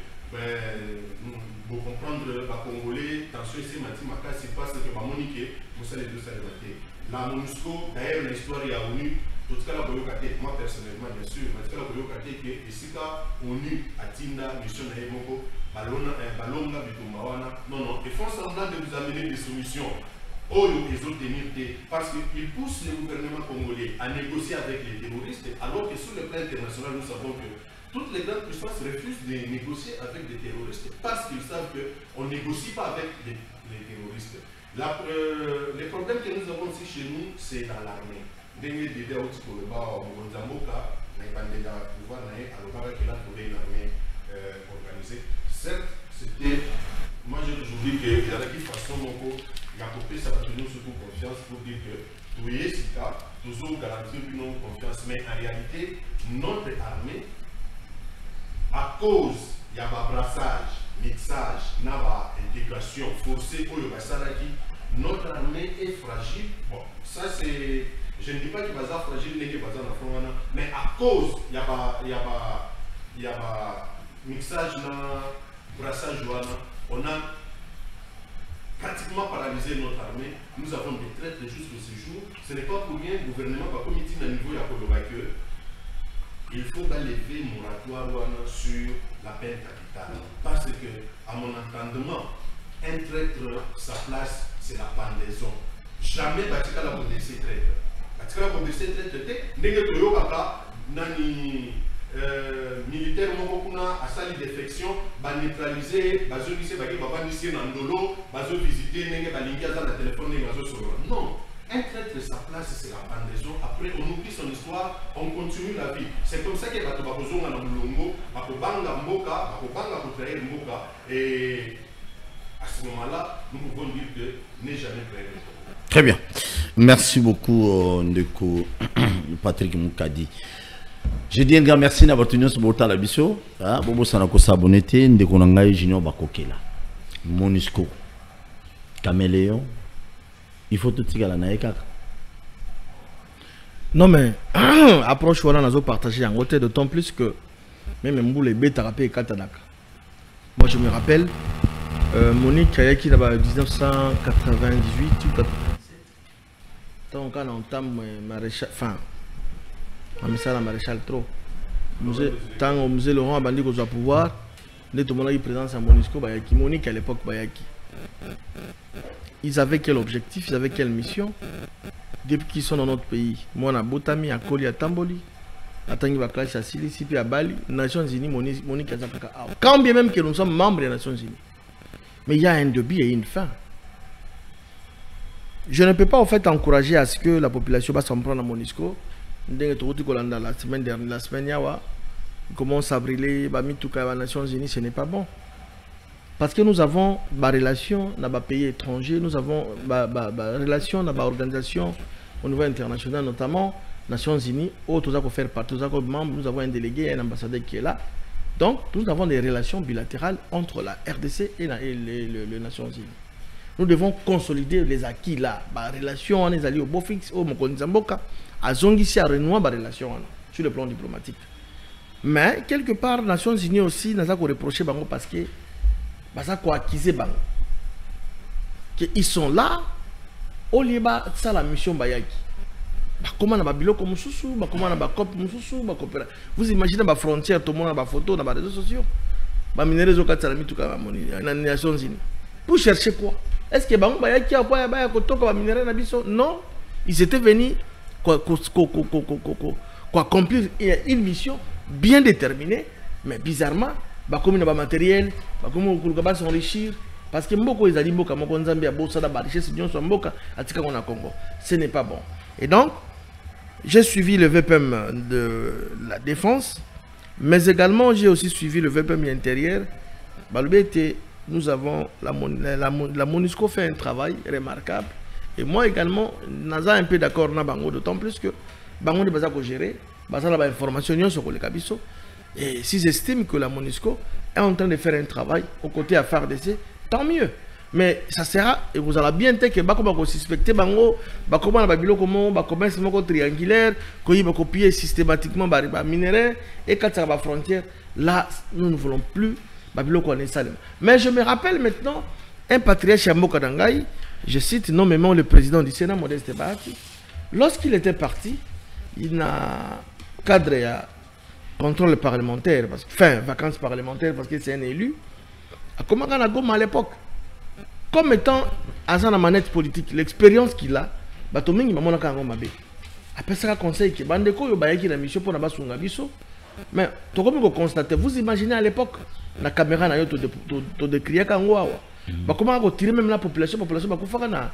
pour comprendre les Congolais, tension ici, c'est parce que Monique, vous savez les deux salariés. La MONUSCO, d'ailleurs, l'histoire est à ONU. Tout ce cas, moi personnellement, bien sûr, mais tout ce cas, que ici, ONU a Tinda, mission de Moko. Balonga, Bitumawana. Non, ils font semblant de vous amener des solutions. Oh, ils ont tenir parce qu'ils poussent le gouvernement congolais à négocier avec les terroristes, alors que sur le plan international, nous savons que toutes les grandes puissances refusent de négocier avec des terroristes parce qu'ils savent qu'on ne négocie pas avec les terroristes. Le problème que nous avons ici chez nous, c'est dans l'armée. Dernier débat au Tikoleba, au Mozamboka, il y a pouvoir qu'il a trouvé une armée organisée. Certes, c'était. Moi, j'ai toujours dit qu'il y a une façon dont il y a coupé ça va tenir surtout confiance pour dire que tout est si cas, toujours garantir une confiance. Mais en réalité, notre armée, à cause il y a un brassage, mixage, une intégration forcée pour le Bassalaki, notre armée est fragile. Bon, ça c'est. Je ne dis pas qu'il va être fragile, mais à cause il y a un mixage, brassage, on a pratiquement paralysé notre armée. Nous avons des traites jusqu'au séjour. Ce n'est pas pour rien le gouvernement va commettre à niveau que il faut lever moratoire sur la peine capitale. Parce que, à mon entendement, un traître, sa place, c'est la pendaison. Jamais Batika la bondesse traître. Batika la bondesse traître, n'est que militaire mokokuna a sali défection ba neutraliser ba zolise ba ba ndisi na ndolo ba zo visiter nenge ba lingia za na téléphone nenge zo solo. Non, un traître sa place c'est la pendaison. Après on oublie son histoire, on continue la vie. C'est comme ça que bato ba kozonga na mulongo ba ko banga mboka, ba ko banga ko trahir mboka et à ce moment-là, nous pouvons dire que n'est jamais trahir mboka. Très bien. Merci beaucoup Ndeko Patrick Moukadi. Je dis un grand merci d'avoir tenu ce beau temps à la biso. Bobo Sanako Sabonete, Ndekonangaï Junior Bakokela, MONUSCO, Caméléon. Il faut tout tirer la naïka. Non, mais approche voilà, nous avons partagé en côté, d'autant plus que même les bêtes et Katadaka. Moi, je me rappelle, Monique Kayaki, là-bas, 1998 ou 97. Donc, on entame maréchal. Enfin, la maréchal trop. Tant au musée Laurent Abandi qu'on a pouvoir, tout le monde a eu présence à MONUSCO, Bayaki, Monique à l'époque Bayaki. Ils avaient quel objectif, ils avaient quelle mission depuis qu'ils sont dans notre pays. Moi, on a Botami, à Koli, à Tamboli. Atangi Bakla Chassili, Sipi à Bali, Nations Unies, Monique Kazakaka. Quand bien même que nous sommes membres des Nations Unies. Mais il y a un début et une fin. Je ne peux pas en fait encourager à ce que la population va s'en prendre à Monisco. La semaine dernière, la semaine dernière, commence à brûler, les Nations Unies, ce n'est pas bon. Parce que nous avons des relations dans les pays étrangers, nous avons des relations dans les organisations au niveau international, notamment les Nations Unies, où nous avons faire partie, nous avons un délégué, un ambassadeur qui est là. Donc, nous avons des relations bilatérales entre la RDC et les Nations Unies. Nous devons consolider les acquis là. Les relations, on est allés au Bofix, au Mokonizamboka, à Zongisi, à Renoir, les relations sur le plan diplomatique. Mais, quelque part, les Nations Unies aussi, nous avons reproché parce que ils sont là, au lieu de ça la mission Bayaki. Comment on a biloko mususu, comment on a cop mususu, vous imaginez la frontière, tout le monde a des photos dans les réseaux sociaux. Les minéraux ont les Nations Unies. Pour chercher quoi? Est-ce que Bayaki a quoi minéraux non, ils étaient venus accomplir une mission bien déterminée, mais bizarrement, comme il y a matériel, comme il va s'enrichir, parce que beaucoup ils ont dit que Mokonzambi a bossé dans la richesse de Congo. Ce n'est pas bon. Et donc, j'ai suivi le VPM de la défense, mais également j'ai aussi suivi le VPM intérieur. Nous avons la MONUSCO fait un travail remarquable. Et moi également, nous sommes un peu d'accord avec Bango, d'autant plus que Bango n'est pas à gérer, parce qu'il y a des informations sur le Kabiso. Et si j'estime que la MONUSCO est en train de faire un travail aux côtés à FARDC, tant mieux. Mais ça sera, et vous allez bien dire que vous suspectez Bango, comment on a commerce triangulaire, qu'on va copier systématiquement les minéraux, et quand ça va à la frontière, là, nous ne voulons plus mais je me rappelle maintenant un patriarche Chambo Kadangaï, je cite nommément le président du Sénat, Modeste Bahati. Lorsqu'il était parti, il n'a cadré à contrôle parlementaire, vacances parlementaires, parce que c'est un élu. À comment on a gommé à l'époque, comme étant agent de manette politique, l'expérience qu'il a, Batomingi Mamona Kangomabe. Après ça, conseil que Bandeko Yobayaki la mission pour Nabasunga Biso. Mais tout comme vous constatez, vous imaginez à l'époque, la caméra n'a pas de décrire Kangoa. Comment on tirer même la population va faire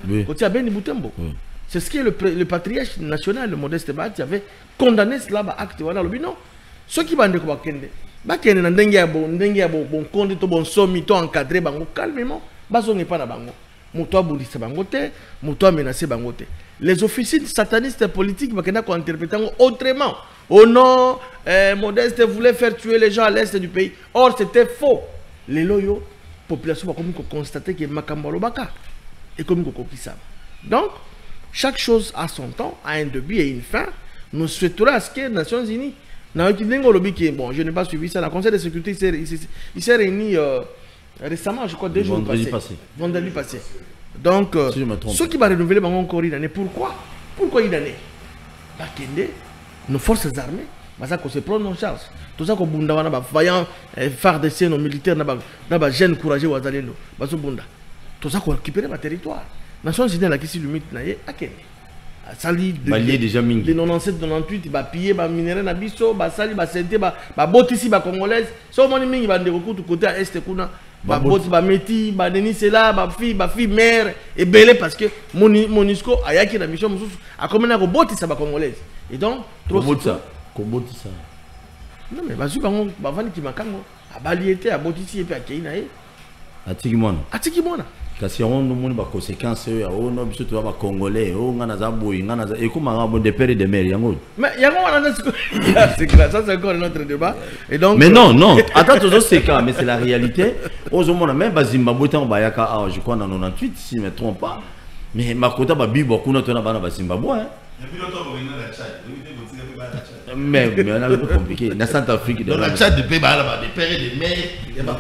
c'est ce que le patriarche national, le Modeste Bahati, avait condamné cela acte. Voilà le non. Ceux qui vont dire encadré calmement, les officiers satanistes politiques vont interpréter autrement. Oh non, Modeste voulait faire tuer les gens à l'est du pays. Or, c'était faux. Les loyaux, la population va constater que Makambalo Baka et comme Kokokisam. Donc, chaque chose a son temps, a un début et une fin. Nous souhaitons à ce que les Nations Unies, bon, je n'ai pas suivi ça, le Conseil de sécurité il s'est réuni récemment, je crois, 2 jours passés. Vendredi passé. Donc, ceux qui vont renouveler encore une année, pourquoi une année? Nos forces armées, qu'on se prend en charge. Tout ça qu'on bunda wana ba vaillant FARDC nos militaires na ba jeunes courageux wazalendo baso bunda. Tout ça qu'on récupérer ma territoire. Nations Unies la kisi limite na ye akene. Sali déjà mingi. De 97 98 ba piller ba minerai na biso ba sali ba sente ba botisi ba congolaise. So moni mingi ba ndeko tout côté à est kuna ba boti ba meti ba Denis là ba fille mère et belé parce que MONUSCO ayaki na mission mususu akomena ko botisa ba congolaise. Et donc trop ça. Kobotisa. Non mais bazu bango bavani ki makango abaliete abotisi et puis akeina e atikimona kasi on no moni ba conséquences ya ono biso to ba congolais o ngana za boyi ngana za e kuma ngabo de père de mère yango mais yango wana c'est grave ça c'est encore notre débat et donc mais non attends toujours c'est quand mais c'est la réalité aux hommes même ba Zimbabwe tan ba yaka je crois dans 98 si je me trompe pas mais makota ba bibo kuna to na bana ba Zimbabwe hein mais on a un peu compliqué. Dans Centrafrique, dans la Tchad, de pays, des pères et des mères, donc,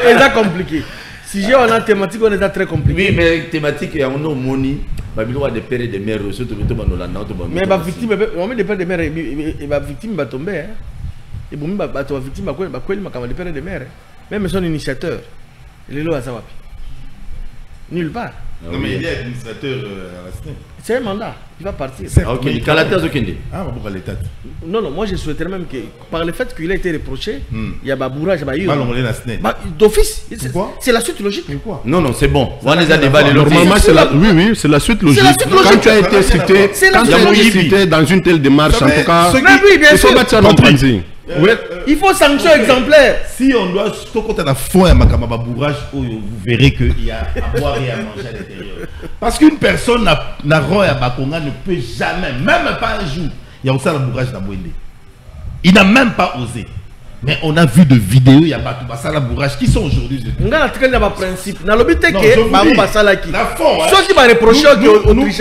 c'est compliqué. Si j'ai une thématique, on est très compliqué. Oui, mais thématique, il y a un nom moni. Babylon a des pères et des mères, surtout dans la note. Mais ma victime, on met des pères et des mères, et ma victime va tomber. Et bon, ma victime va quoi, des pères et des mères. Même son initiateur, il est là à Sawapi. Nulle part. Non, mais il est administrateur à la SNEC. C'est un mandat. Il va partir. Ah, ok, Kalatas Okende. Ah, pourquoi l'État? Non, moi je souhaiterais même que, par le fait qu'il a été reproché, il y a Baboura, il y Pas a l'onglet la SNEC. d'office. Pourquoi? C'est la suite logique. Pourquoi? Non, c'est bon. On les a déballés. Normalement, c'est la... Oui, c'est la suite logique. la suite logique. Quand tu as été cité, C'est la quand tu suite as été logique. cité dans une telle démarche, en tout cas, Mais oui, bien il faut sûr. mettre ça dans le principe. Il faut sanction exemplaire. Si on doit quand on a fond à Makama bourrage, vous verrez qu'il y a à boire et à manger à l'intérieur. Parce qu'une personne n'a roi à Bakonga ne peut jamais, même pas un jour, il y a aussi un bourrage dans Bouende. Il n'a même pas osé. Mais on a vu de vidéos, il y a Batou Bassala bourrage qui sont aujourd'hui. On a un principe. Dans le but, c'est Non, je vous que dis, Bassala qui. la fond, hein. Ceux qui m'ont reproché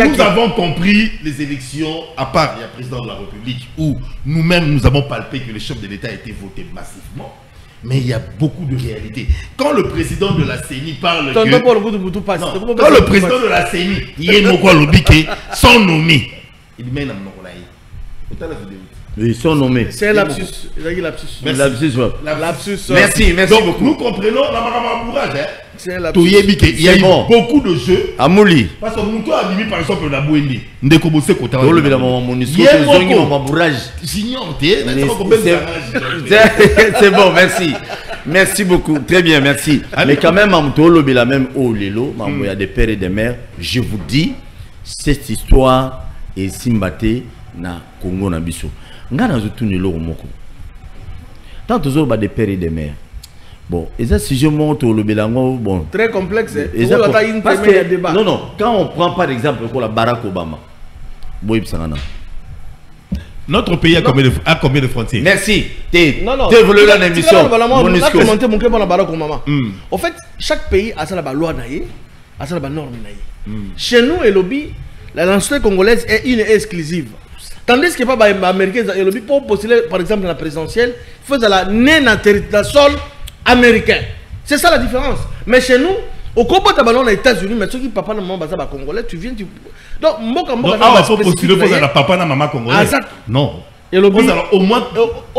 nous avons compris les élections, à part il y a président de la République, où nous-mêmes nous avons palpé que le chef de l'État a été voté massivement. Mais il y a beaucoup de réalités. Quand le président de la CENI parle Quand que... le président de la CENI, il est Moko Lobike, sont nommés. Il met dans mon Ils sont nommés. C'est un lapsus. Lapsus. Merci Donc, beaucoup. nous comprenons la Marabourage. C'est un lapsus. Il y a eu bon. beaucoup de jeux. Amouli. Parce que Moutou a mis par exemple la Bouendi. Ndeko Bosse Kota. Tolo bila mon discours, bourrage. J'ignore, C'est bon, merci. Merci beaucoup. Très bien, merci. Mais quand même, Tolo bila même au Lelo, il y a des pères et des mères. Je vous dis, cette histoire est Simbate na Congo na biso. Ngana zutuni lo moko. Tant aux autres des pères et des mères. Bon, et ça si je monte au Belango, bon. Très complexe. Parce que, non, quand on prend par exemple la Barack Obama, notre pays a combien de frontières? Merci. Non. Tu voulu la émission. En fait, chaque pays a sa loi, a sa norme. Chez nous, et lobby, la nationalité congolaise est une exclusive. Tandis que les Américains, pour postuler par exemple la présidentielle, il faut la née dans le sol américain. C'est ça la différence. Mais chez nous, au combat aux États-Unis, mais ceux qui papa na maman congolais, tu viens, tu. Donc, moi, il faut postuler pour la papa na maman congolais. Non. Et le au moins,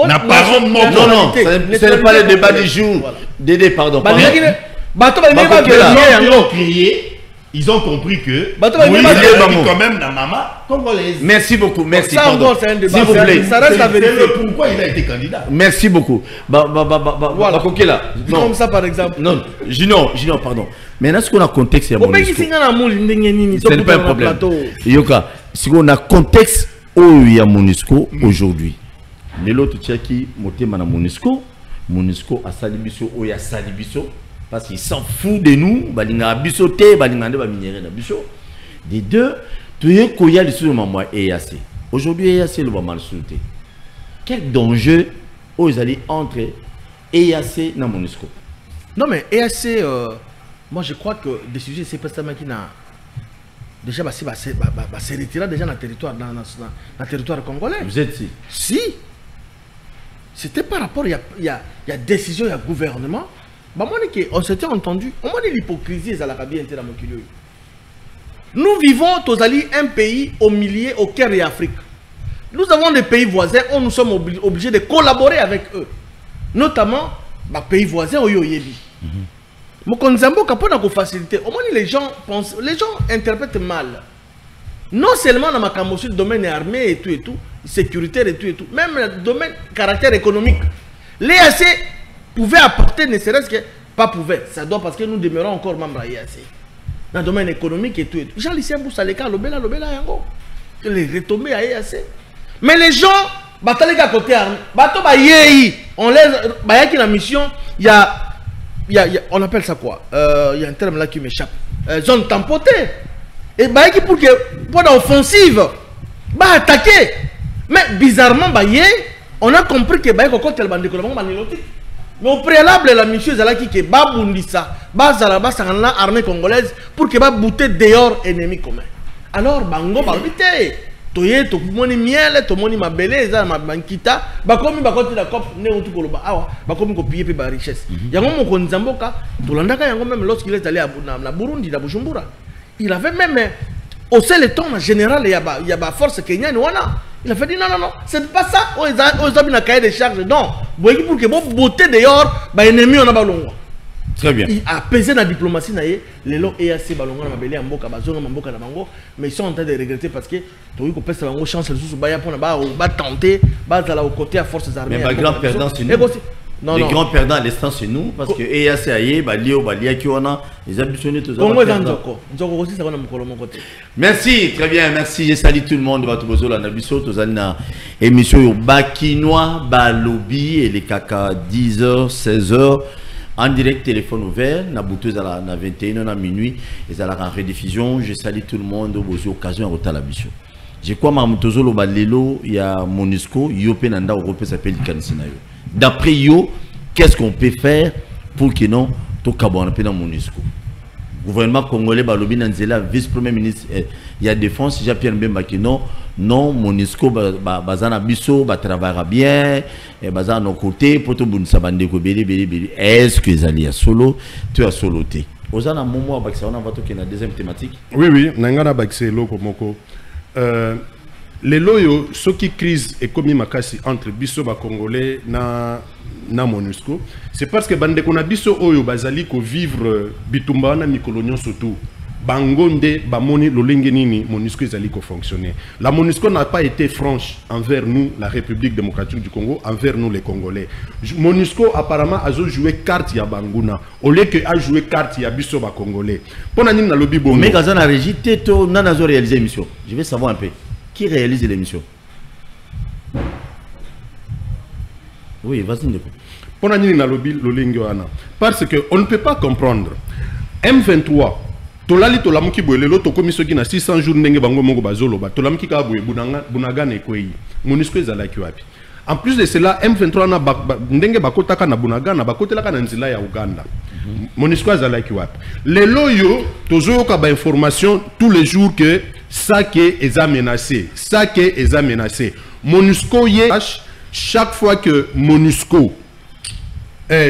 na parent non, ce n'est pas le débat du jour. Dédé, pardon. Ils ont compris que Moïse est quand même la maman congolaise. Merci beaucoup, merci. Ça encore c'est un débat. S'il vous plaît. Ça reste la vérité. Pourquoi il a été candidat? Merci beaucoup. Voilà. Comme ça par exemple. Non, Junior, pardon. Maintenant, ce qu'on a contexte, ce n'est pas un problème. Yoka, si on a contexte où il y a Monusco aujourd'hui. L'autre tchaki, motema na Monusco a salibiso, ou il y a salibiso. Parce qu'ils s'en foutent de nous, balinga bisoté, balinga de minéré na biso. Des deux, tu es koya le sur maman EAC. Aujourd'hui EAC le va mal sauter. Quel danger aux alliés entre EAC et Monusco? Non mais EAC, moi je crois que des sujets c'est pas ça qui n'a déjà c'est retiré déjà dans le territoire dans le territoire congolais. Vous êtes si? Si. C'était par rapport il y a décision, il y a gouvernement. On s'était entendu, on m'a dit l'hypocrisie à l'Arabie interne. Nous vivons tous un pays au milieu, au cœur de l'Afrique. Nous avons des pays voisins où nous sommes obligés de collaborer avec eux. Notamment, les pays voisins au Yoyebi. Les gens pensent, les gens interprètent mal. Non seulement dans le domaine armé et tout, sécuritaire et tout, même le domaine caractère économique. L'EAC pouvait apporter, ne serait-ce que pas pouvait. Ça doit parce que nous demeurons encore membres à l'EAC. Dans le domaine économique et tout. Jean-Lucien Boussaleka, Lobela, Yango. Les retombées à l'EAC. Mais les gens, à côté armé, on les a qui la mission, il y a, on appelle ça quoi? Il y a un terme là qui m'échappe. Zone tampotée. Et pour l'offensive, attaquer. Mais bizarrement, on a compris que mais au préalable, la mission est qui est Babundissa, l'armée congolaise, pour que va bouter dehors ennemis communs. Alors, Bango, Babité, Toye, Tomoni miel, Tomoni ma beleza, ma bankita, Bakomi Bakoti la cop, Néotukoloba, Bakomi copier la richesse. Yango Mokonzamboka, Tolandaka Yango même lorsqu'il est allé à Burundi, à Bujumbura, il avait même haussé le ton en général, il y a la force kenyane, il a fait dit non, c'est pas ça. Ils ont mis un cahier de charge. Non, pour que vous beauté dehors, ennemi on a ballon. Très bien. Il a pesé la diplomatie, les lots EAC, Balonga, Mabélé, Mboka, Bazonga, Mboka, Nabango, mais ils sont en train de regretter parce que tu as eu une chance, ils sont tenter, aux côtés à forces armées. Mais les grands perdants, c'est nous. Non, les grands perdants à l'instant, c'est nous, parce que EAC, Balio, Balia, Kiona, ils ont abusonné tous Merci, très bien, merci. Je salue tout le monde. Batubozo, la Nabiso, tous na émission Bakinois, Balobi, et les caca 10h, 16h. En direct, téléphone ouvert, na bouteuse à la 21h à minuit, et à la rediffusion. Je salue tout le monde aux occasions à la mission. Je crois que Mamoutozo lo balelo, il y a Monusco, Yope Nanda Europe s'appelle Kansinayo. D'après Yo, qu'est-ce qu'on peut faire pour que non, tout cabane dans Monusco? Gouvernement congolais balobi Nanzela, vice-premier ministre, il y a défense, Jean-Pierre Mbemba qui non, Monusco bazana biso, travaillera bien, et bazana nos côtés, pour tout bon sabande ko beli. Est-ce que Zali a solo, tu as soloté? Ozana momo abaksa on va toquer la deuxième thématique. Oui, nangana bakse loko moko. Les loyaux, ceux qui crise et comme makasi entre biso ba congolais na Monusco, c'est parce que bande qu'on a biso oyo bazali ko vivre bitumba na mikolonyon surtout bangonde bamoni lolenge nini Monusco ezali ko fonctionner. La Monusco n'a pas été franche envers nous, la République démocratique du Congo, envers nous les Congolais. Monusco apparemment a joué carte ya banguna au lieu que a joué carte ya biso ba congolais. Pona nini na lobi bongo. Mais quand on a réagi to nana zo réaliser l'émission. Je vais savoir un peu qui réalise l'émission. Oui, vas-y Ndeko. Pona nini na lobi lolenge wana. Parce que on ne peut pas comprendre. M23 tolali tolamuki boelelo to komiso ki na 600 jours ndenge bango mongo bazoloba tolamuki ka boye bunaga na kwei Monusco ezalaki wapi. En plus de cela, M23 na ndenge bakotaka na bunaga na bakotelaka na nzila ya Uganda. Monusco ezalaki wapi. Lelo yo tozoyoka ba information tous les jours que ça qui est menacé, ça qui est menacé. Monusco ye chaque fois que Monusco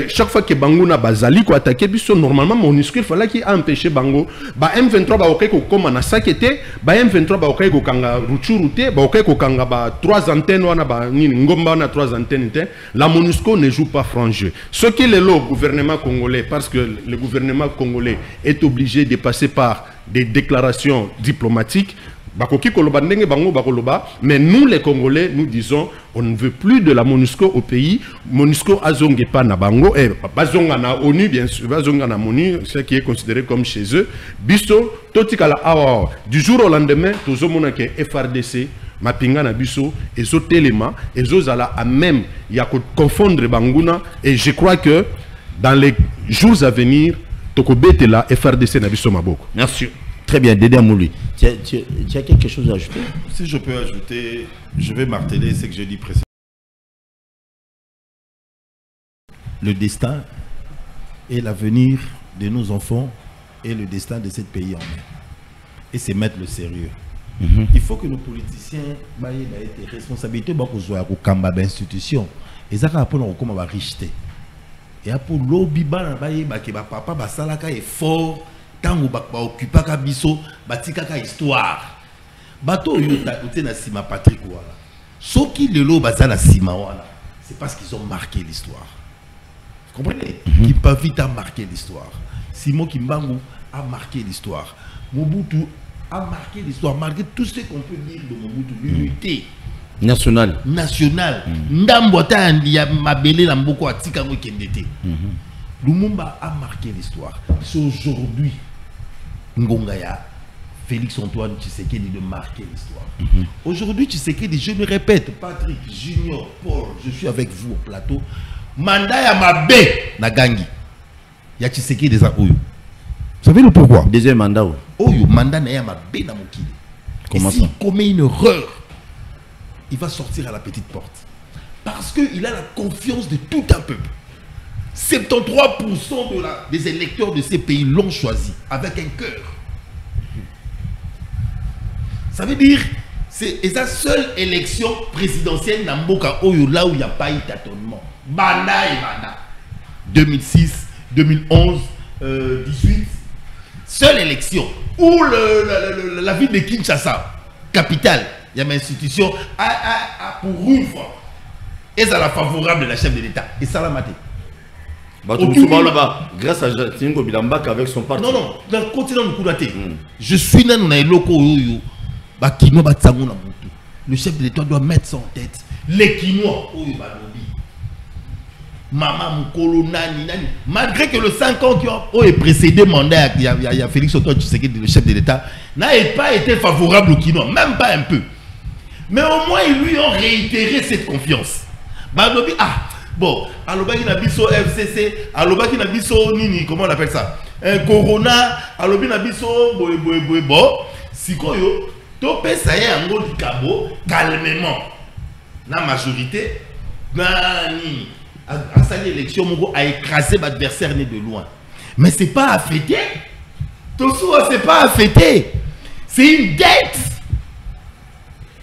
chaque fois que Bango na bazali ko attaquer biso normalement Monusco il fallait qu'il empêche Bango ba M23 ba okay ko koma na sakete ba M23 ba okay ko kanga ruchurute ba okay ko kanga ba 3 antennes wana ba nini ngomba na 3 antennes te. La Monusco ne joue pas franc jeu. Ce qui est le gouvernement congolais, parce que le gouvernement congolais est obligé de passer par des déclarations diplomatiques. Mais nous les Congolais, nous disons on ne veut plus de la Monusco au pays. Monusco azonge pas na bango et bazonga na ONU bien sûr, bazonga na MONU, ce qui est considéré comme chez eux. Biso totikala awa du jour au lendemain tozomona ke FRDC mapinga na biso ezotelema ezozala à même ya confondre banguna et je crois que dans les jours à venir tokobetela FRDC na biso maboko. Merci. Très bien, Dédé Amouli. Tu as quelque chose à ajouter? Si je peux ajouter, je vais marteler ce que je dis précédemment. Le destin et l'avenir de nos enfants et le destin de ce pays en main. Et c'est mettre le sérieux. Il faut que nos politiciens aient des responsabilités pour les institutions. Et ça, c'est pour nous richeté. Et pour l'objet, papa, basalaka est fort. Tango ba occupaka biso batikaka histoire bato yota na sima Patrick wala soki lelo bazala sima wala c'est parce qu'ils ont marqué l'histoire. Vous comprenez? Kimpavit a marqué l'histoire, Simon Kimbangu a marqué l'histoire, Mobutu a marqué l'histoire, malgré tout ce qu'on peut dire de Mobutu, l'unité nationale ndambo ta ya mabele na mboko atika ngo kendete. Lumumba a marqué l'histoire. C'est aujourd'hui Ngongaya, Félix Antoine Tshisekedi de marquer l'histoire. Aujourd'hui Tshisekedi, je le répète, Patrick, Junior, Paul, je suis avec vous au plateau. Manda ya mabe na gangi. Ya Tshisekedi des Oyo. Vous savez le pourquoi? Deuxième mandat. Oyo manda na ya mabe na mokili. Comment ça? S'il commet une erreur, il va sortir à la petite porte. Parce qu'il a la confiance de tout un peuple. 73% des électeurs de ces pays l'ont choisi avec un cœur. Ça veut dire c'est la seule élection présidentielle dans Mboka Oyo là où il n'y a pas eu tâtonnement. Banda et Banda. 2006, 2011, 18. Seule élection où la ville de Kinshasa, capitale, il y a une institution pour une fois. Et ça la favorable de la chef de l'État. Et ça l'a maté. Grâce à Tingo Bilambak avec son parti. Non, non, dans le continent de Koudaté, je suis là, nous avons le chef de l'État doit mettre ça en tête. Les Kinois, Maman Moukolo, Nani, malgré que le 5 ans qui ont précédé mandat, il y a Félix Antoine Tshisekedi, le chef de l'État, n'a pas été favorable aux Kinois, même pas un peu. Mais au moins, ils lui ont réitéré cette confiance. Bon, alobaki na biso FCC, alobaki na biso nini, comment on appelle ça? Un Corona, alobaki na biso boy bon, sikoyo, to pesa ya ngo likabo calmement. La majorité nani a sali élection mongo a écrasé l'adversaire né de loin. Mais c'est pas à fêter. Tosu c'est pas à fêter. C'est une dette.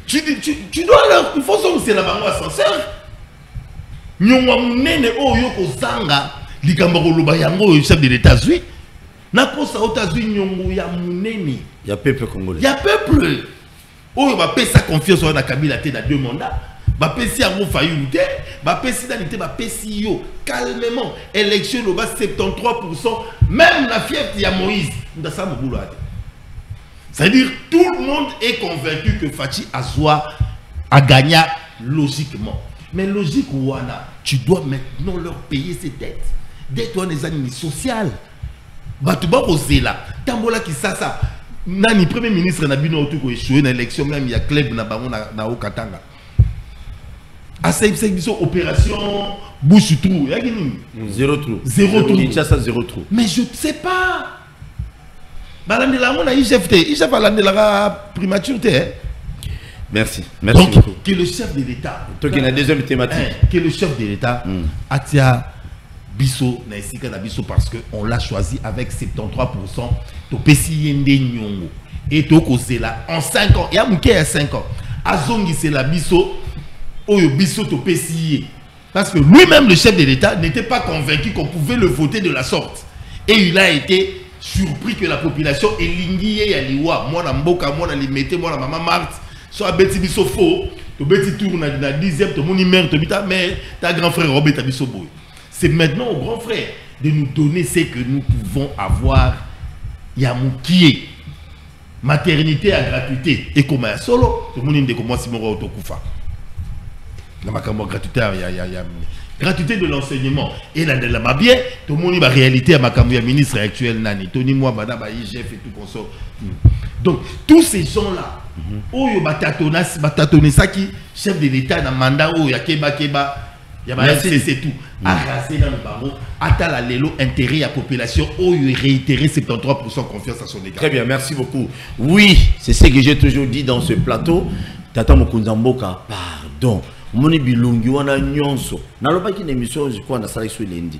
Tu dois leur il faut c'est la bango ascenseur. Nyongwa munene oyo kozanga likambo koloba yango chef de l'État-Unis na kosa États-Unis nyongo ya munene ya peuple congolais ya peuple oyo ba pesa confiance na Kabila te na 2 mandats ba pesi yango fayu te ba pesi danité ba pesi yo calmement élection lo ba 73% même la fièvre ya Moïse ndasa mobulu ate. C'est-à-dire tout le monde est convaincu que Fachi Azwa a gagné logiquement. Mais logique, Ouana, tu dois maintenant leur payer ces dettes. Dettes, on est animés sociales. Batouba Rosela, Tambola qui ça. Nani, premier ministre, n'a bien autour échoué dans l'élection, même il y a club na Okatanga. À cette opération, bouche trou, il y a zéro trou. Zéro trou. Zéro trou. Mais je ne sais pas. Balandela, on a IGFT. IGFT, la primature, Merci. Merci donc, beaucoup. Que le chef de l'État. Donc, il y a une deuxième thématique. Que le chef de l'État attire Bisso, Naïsika Bisso, parce qu'on l'a choisi avec 73%. To Pessi Yende Nyongo. Et to Kozela en 5 ans. Il y a Mouké à 5 ans. Azongi c'est la Bisso. Oyo Bisso to Pessi. Parce que lui-même, le chef de l'État, n'était pas convaincu qu'on pouvait le voter de la sorte. Et il a été surpris que la population est linguée à l'Iwa. Moi, na Mboka, moi, na Limete, moi, na Maman Marthe. Soit Betty Bisso faux, tu Betty tourne à la 10e, tu mon mère, tu ta grand frère Robert Bisso Boy. C'est maintenant au grand frère de nous donner ce que nous pouvons avoir. Yamoukié, maternité à gratuité. Et comme un solo, tout le monde dit que moi, c'est mon autokufa. La gratuité, gratuité de l'enseignement. Et là, la bien, tout le monde dit la réalité à ma ministre actuel Nani. Tony, moi, madame, IGF et tout comme ça. Donc, tous ces gens-là, Oyo Batatone Saki, chef de l'État, dans le mandat, où il y a Keba, il y a c'est tout. Arrasé dans le barreau, Atala Lelo, intérêt à la population, Oyo réitéré 73% confiance à son égard. Très bien, merci beaucoup. Oui, c'est ce que j'ai toujours dit dans ce plateau. Tata Mokunzamboka, pardon. Moni bilungi wana nyonso. Nalobaki na émission je crois na sala iso lendi.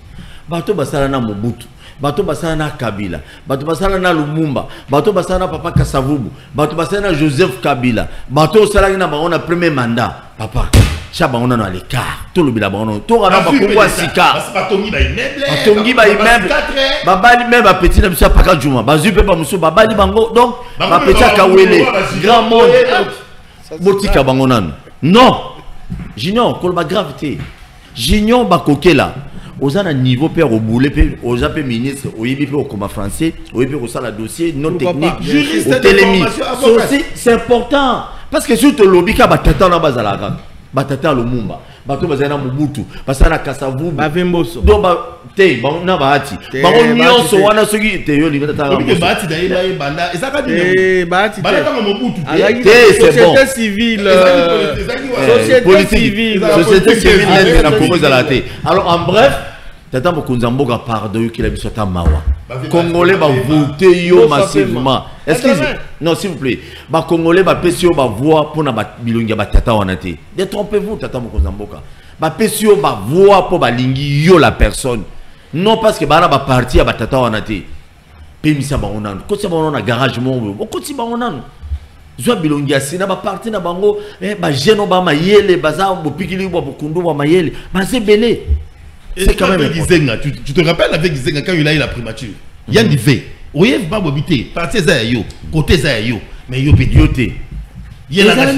Bato basala na Mobutu. Bato basala na Kabila, bato basala na Lumumba, bato basala na Papa Kasavubu, bato basala na Joseph Kabila, bato basala na bango premier mandat. Papa, chaba on a à l'écart. Tout le bila bango. Tout rana ba Kongo sika. Batongi ba immeuble. Batongi ba immeuble. Babali même ba petit na bisa Paka Juma. Bazu pe ba musu babali bango. Donc ba petit Kawele. Grand monde. Botika bango nan. Non. Junior, kolba gravité. Junior ba kokela. Aux un niveau père au boulet, aux appels ministres, au YB au coma français, au YB au salaire dossier, non technique, au télémis. C'est important. Parce que surtout le lobby, batata na bazalaga, batata le mumba, bato bazana Mobutu, basana Kasavubu, bavemboso. Do ba te, ba na bahati. Ba onyo so wana soki te yo libata ta. Obi bahati daïba e banda, ezaka di. Bahati. Banda kama Mobutu. C'est bon. Société civile. Société civile. Société civile na Congo zalate. Alors en bref, Tata Mokunzamboka pardon qu'il a mis sur ta mawa. Congolais va voter yo massivement. Excusez. Non s'il vous plaît. Ba Congolais va pesio ba voix pour na bilongi ba tata wanate. Détrompez-vous Tata Mokunzamboka. Ba pesio ba voix pour ba lingi yo la personne. Non parce que ba na ba parti ba tata wanate. Pe misa ba onano. Ko se ba onana garage mo. Ko ti ba onano. Zwa bilongi asina ba parti na bango ba jeno ba mayele baza bo pikili bo kundu ba mayele. Ba c'est belé. C'est quand même Gizenga. Tu te rappelles avec Gizenga quand il a eu la primature. Il y a un fait. Oyev Babobité, parti Zayo, côté Zayo, mais yo pédioté. Il y a la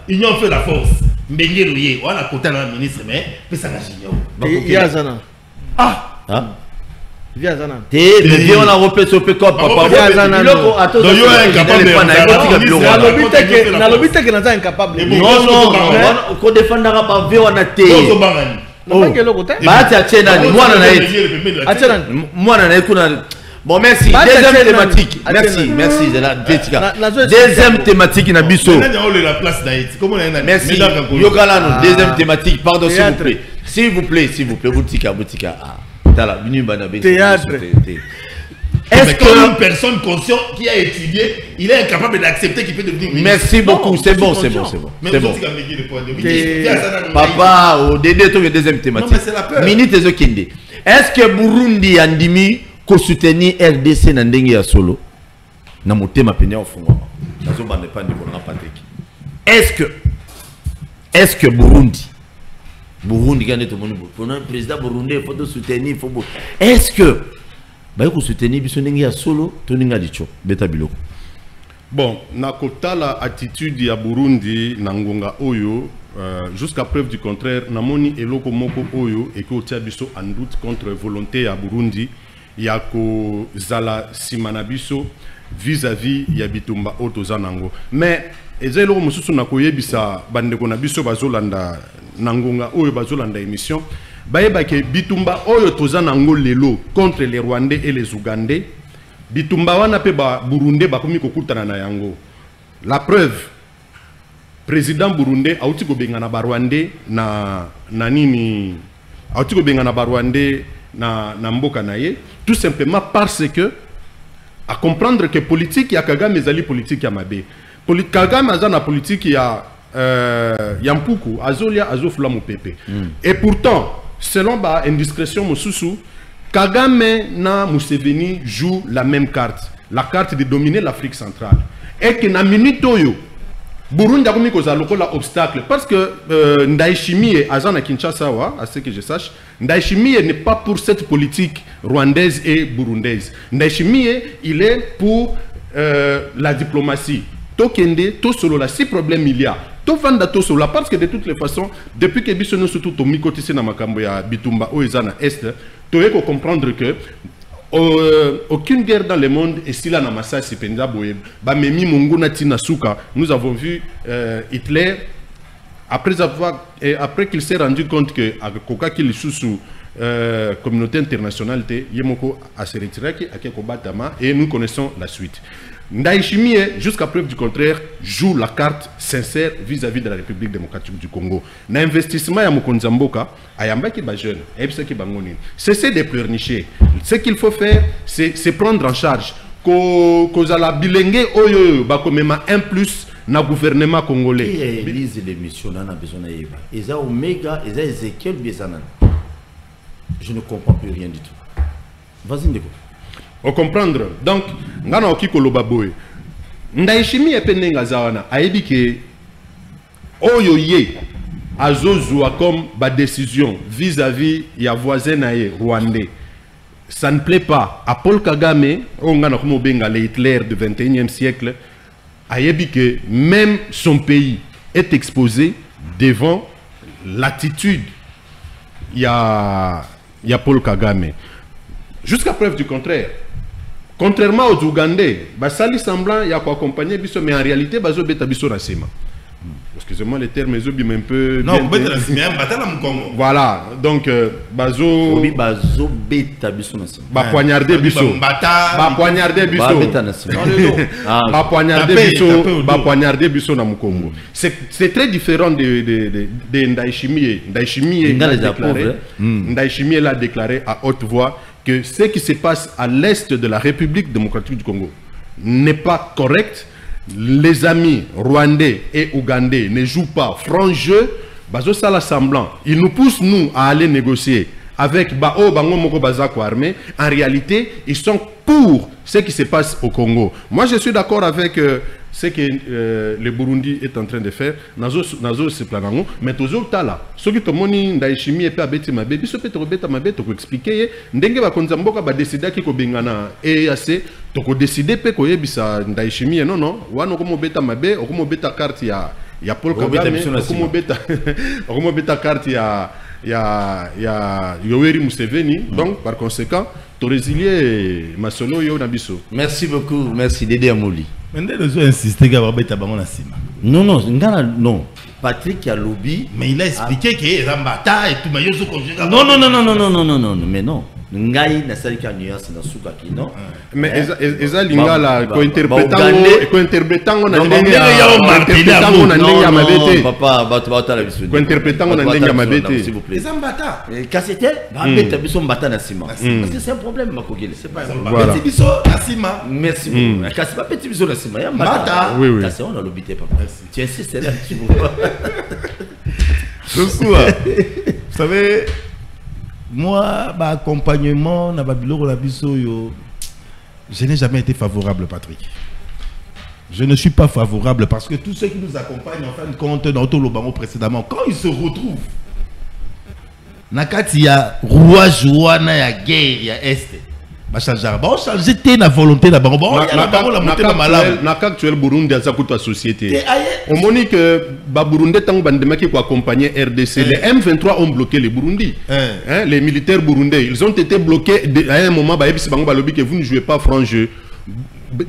Union fait la force. Mais il y a côté la ministre, mais ça n'a Yazana. Ah. Hein? Yazana. Te mais on a repéré ce peu comme papa. Yazana. Attends, yo incapable na lobite que naza incapable. Non, ko défendra pas vie on a té. Bah tu as tena moi na na. Attends, moi na na kuna. Bon, merci. Deuxième thématique. Merci. Deuxième thématique, Nabiso. Merci. Yokalano, deuxième thématique. Pardon, s'il vous plaît. Boutika. Théâtre. Est-ce qu'une personne consciente qui a étudié, il est incapable d'accepter qu'il peut devenir ministre? Merci beaucoup. C'est bon. Papa, au deuxième thématique. Minute et Zokinde. Est-ce que Burundi Andimi ko soutenir RDC na ndenge ya solo na motema penya ofungwa nazo bande pa ndiko na Patrick est-ce que Burundi quand tout le monde pour un président burundais faut soutenir est-ce que ba ko soutenir biso ndenge ya solo to ninga dicho beta biloko bon na kotala attitude ya Burundi na ngonga oyo jusqu'à preuve du contraire namoni eloko moko oyo et que otia biso en doute contre volonté ya Burundi yako zala simanabiso vis-à-vis ya bitumba otoza nango mais ezelo mususu na koyebisa bandeko na biso bazolanda nangonga oyo bazolanda émission bayeba ke bitumba oyo toza nango lelo contre les Rwandais et les Ougandais bitumba wana pe ba Burundais bakomi kokutana na yango la preuve président burundais auti ko bengana ba Rwandais na nini auti ko bengana ba Rwandais na mboka na ye tout simplement parce que à comprendre que politique ya Kagame ezali politique ya mabe Kagame azana politique ya Mpuku azolia azofula mopepe et pourtant selon ba indiscrétion mosusu Kagame na Museveni joue la même carte, la carte de dominer l'Afrique centrale et que na minute oyo Burundi a commis un obstacle parce que Ndayishimiye Azana Kinshasa, à ce que je sache, Ndayishimiye n'est pas pour cette politique rwandaise et burundaise. Ndayishimiye, il est pour la diplomatie. Tokende, to solo là, si problème il y a. To vanda to solo là, parce que de toutes les façons, depuis que Bissono surtout to mikotisi na makambo ya Bitumba Oezana Est, to eko comprendre que aucune guerre dans le monde est si là namasa si penza boye ba memi monguna tina suka. Nous avons vu Hitler après qu'il s'est rendu compte que koka qu'il sous communauté internationale te yemoko a se retirer qui a combatama et nous connaissons la suite. Ndayishimiye, jusqu'à preuve du contraire, joue la carte sincère vis-à-vis de la République démocratique du Congo. L'investissement ya Mokonzamboka, ayamba ki ba jeune, ki ba ngoni. Cessez de pleurnicher. Ce qu'il faut faire, c'est prendre en charge. Kozala bilenge oyo ba komema 1+ na gouvernement congolais. Et Élise l'émission na besoin yeba. Eza Omega, eza Ezekiel Bezanan. Je ne comprends plus rien du tout. Vas-y Ndeko. On comprendre. Donc, ngana okiko lobaboy. Ndayishimiye epenenga zawana ayebi ke oyo ye azozwa comme ba décision vis-à-vis ya voisin naye rwandais. Ça ne plaît pas à Paul Kagame, on ngana komo benga le Hitler du 21e siècle. Ayebi que même son pays est exposé devant l'attitude ya Paul Kagame. Jusqu'à preuve du contraire. Contrairement aux Ougandais, Basali semblant y a quoi accompagner Bisso, mais en réalité, Bazo Beta Bisso Rassema. Excusez-moi les termes, mais je un peu. Non, voilà, donc Bazo. Bazo Beta Bisso Rassema. Ba poignarder Bisso. Ba poignarder Bisso. Ba poignarder Bisso. Ba poignarder Bisso na Mukongo. C'est très différent de Ndayishimiye. Ndayishimiye l'a déclaré à haute voix que ce qui se passe à l'est de la République démocratique du Congo n'est pas correct. Les amis rwandais et ougandais ne jouent pas franc jeu. Bazo sala semblant. Ils nous poussent nous à aller négocier avec Bao Bango Moko Bazako armé. En réalité, ils sont pour ce qui se passe au Congo. Moi, je suis d'accord avec ce que le Burundi est en train de faire. Nazo se planango, mais toujours tala. Ce qui te moni Ndayishimiye pe abeti mabe, biso pe to beta mabe to ko expliquer ndenge ba konzamboka ba décider ki ko bengana EAC to ko décider pe ko yebisa Ndayishimiye non wana ko mo beta mabe, ko mo beta carte ya Paul Kagame, ko mo beta carte il y a Yoweri Museveni. Donc, par conséquent, tu résilié Masolo Yo Nabiso. Merci beaucoup, merci Dédé Amouli. Mais les gens insisté qu'il y a un Sima. Non, non. Patrick a lobby. Mais il a expliqué qu'il y a un bataille et tout, mais il y a non, mais non. Ngai na sali ka nuance na suka kino. Mais eza lingala ko interprétant on a papa bata la biso. Ko interprétant on a ndenge mabete. S'il vous plaît. Ezambata. Kasete ba beta biso mbata na sima. Parce que c'est un problème makogele. C'est pas voilà. Petit biso na sima. Merci beaucoup. Kasi ba petit biso na sima ya mbata. Oui oui. Kasi on a lobité papa. Tu insistes là tu vois. Vous savez moi, accompagnement, je n'ai jamais été favorable, Patrick. Je ne suis pas favorable parce que tous ceux qui nous accompagnent, en fin de compte, dans tout le banc précédemment, quand ils se retrouvent, Nakati, il y a roi, joie, il y a guerre, il y a est. On change la volonté de la banque. Actuel Burundi a sa société. On monique que Burundi tant bandemaki qui accompagner RDC. Les M23 ont bloqué le Burundi. Les militaires burundais, ils ont été bloqués à un moment. Que vous ne jouez pas franc jeu.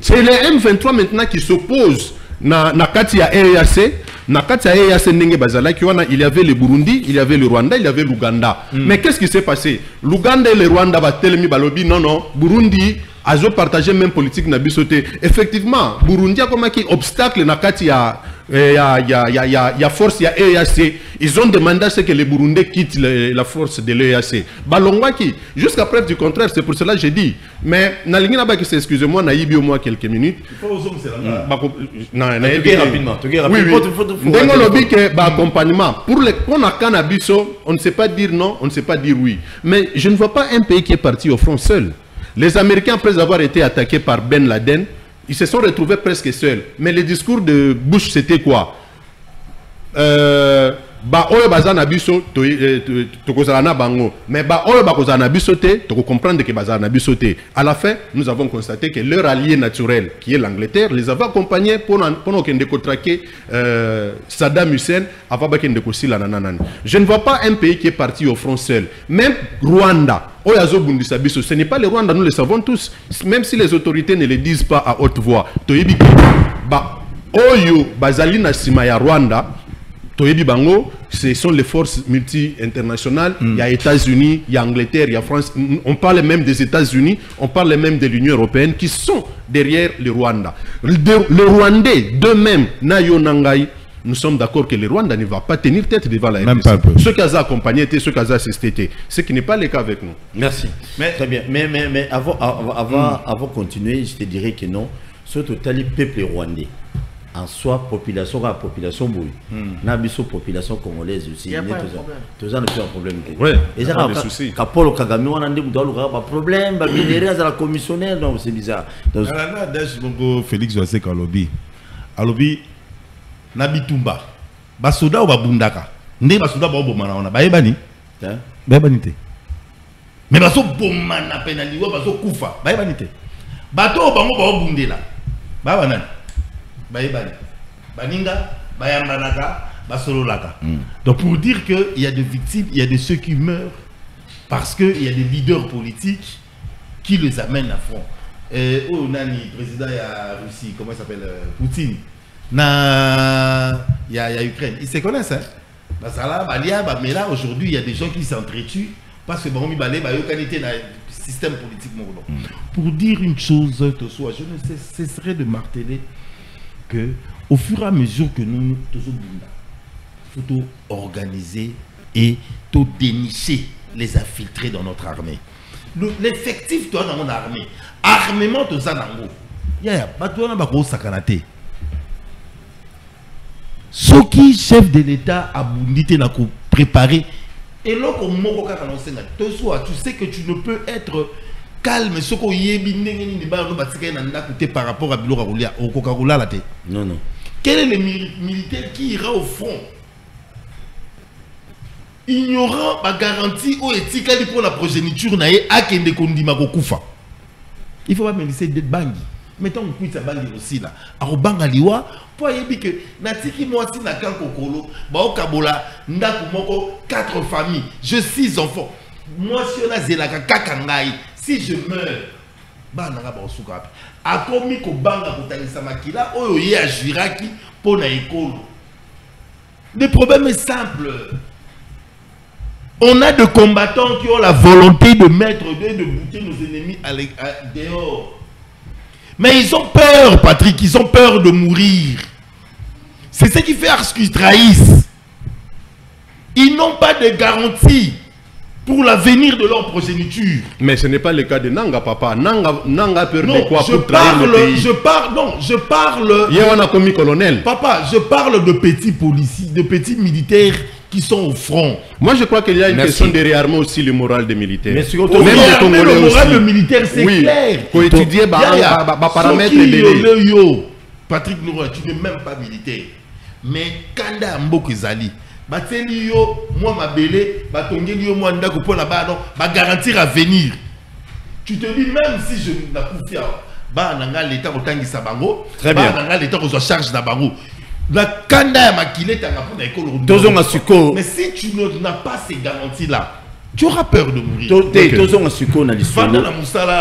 C'est les M23 maintenant qui s'opposent. Nakati ya EAC. Nakati ya EAC Nenge Bazala il y avait le Burundi, il y avait le Rwanda, il y avait l'Ouganda. Mais qu'est-ce qui s'est passé? L'Ouganda et le Rwanda va telemi balobi non Burundi a partagé même politique na bisoté. Effectivement, Burundi a comme qui obstacle Nakati ya force ya EAC. Ils ont demandé à ce que les Burundais quittent la force de l'EAC. Balongwaki, jusqu'à preuve du contraire, c'est pour cela que j'ai dit. Mais Nalingina Baki, excusez-moi, Naïbi au moins quelques minutes. Rapidement. Accompagnement. Pour les Nabiso, on ne sait pas dire non, on ne sait pas dire oui. Mais je ne vois pas un pays qui est parti au front seul. Les Américains, après avoir été attaqués par Ben Laden, ils se sont retrouvés presque seuls. Mais le discours de Bush, c'était quoi? Oyo bazana biso tokozana bango mais oyo bakozana biso te to comprendre que bazana biso te. À la fin, nous avons constaté que leur allié naturel qui est l'Angleterre les avait accompagnés pendant qu'ils décontraquaient Saddam Hussein avant qu'ils décossila nanana. Je ne vois pas un pays qui est parti au front seul. Même Rwanda, Oyazo Bundisa biso, ce n'est pas le Rwanda, nous le savons tous, même si les autorités ne le disent pas à haute voix. Toyebi Oyo bazali na sima ya Rwanda. Toyebi Bango, ce sont les forces multi-internationales. Il y a États-Unis, il y a Angleterre, il y a France. On parle même des États-Unis, on parle même de l'Union européenne qui sont derrière le Rwanda. Le Rwandais, d'eux-mêmes, Nayo Nangai, nous sommes d'accord que le Rwanda ne va pas tenir tête devant la RDC. Ceux qui ont accompagné, ceux qui ont assisté, ce qui n'est pas le cas avec nous. Merci. Très bien. Mais avant de continuer, je te dirais que non. Surtout, le peuple rwandais. En soi, population bouille. Nabiso population congolaise aussi. Il y a pas un problème. Oui, il y a des soucis. Kapolo Kagame, on a un problème. Il y a un commissionnaire, donc c'est bizarre. Félix Jossé Kalobi. Alobi, Nabitumba. Basoda ou Babundaka. Né Basoda Babomana, on a Baebani. Baebanite. Mais Baso Bomana Penaliwa, Baso Koufa. Baebanite. Bato Bango Babundela. Babanan. Baninga, Bayambanaka, Basololaka. Donc pour dire qu'il y a des victimes, il y a de ceux qui meurent parce qu'il y a des leaders politiques qui les amènent à front. Oh, Nani, président de la Russie, comment il s'appelle Poutine. Il y a Ukraine. Ils se connaissent, hein? Mais là, aujourd'hui, il y a des gens qui s'entretuent parce que bon, il y a une qualité dans le système politique. Pour dire une chose, je ne cesserai de marteler que au fur et à mesure que nous il faut organiser et tout dénicher les infiltrés dans notre armée. L'effectif dans mon armée, armement de Zanango, il y a pas de gros sakanate. Ce qui chef de l'État a bundité n'a préparé et là comme mon tu sais que tu ne peux être calme ce qu'on y est par rapport à Bilo au Coca-Cola la tête. Non. Quel est le militaire qui ira au front ignorant la garantie ou éthique pour la progéniture naé a kende kondima ko kufa. Il faut pas me laisser d'être bangi. mettons que ça bangi aussi là au banga liwa pour yebi que natiki moi si na kan kokolo ba o kabola ndako moko 4 familles je 6 enfants moi si on a zelaka kakangai si je meurs ba nanga ba osuka akomi ko banga kotalisa makila oyo ye ajiraki pour na ekolo. Le problème est simple. On a des combattants qui ont la volonté de mettre de bouter nos ennemis dehors. Mais ils ont peur, Patrick, ils ont peur de mourir. C'est ce qui fait qu'ils trahissent. Ils n'ont pas de garantie pour l'avenir de leur progéniture. Mais ce n'est pas le cas de Nanga, papa. Nanga peur non, de quoi je pour trahir le pays. je parle... Il y a un commis colonel. Papa, je parle de petits policiers, de petits militaires qui sont au front. Moi, je crois qu'il y a une question de réarmer aussi le moral des militaires. Mais sur Même les Congolais le moral des militaires, c'est clair. Il faut étudier paramètres et délais. Patrick Noura, tu n'es même pas militaire. Mais Kanda Mboko Zali, bateli yo, moi ma belé, batongeli yo, moi ndako pour la bas, va garantir à venir. Tu te dis, même si je n'ai pas confiance, bah nanga l'État au tangi sabango, très bien. Bah nanga l'État aux charge d'abango. La Kanda makile t'as pour l'école. Mais si tu n'as pas ces garanties là, tu auras peur de mourir. Tozonga suko na lisungi.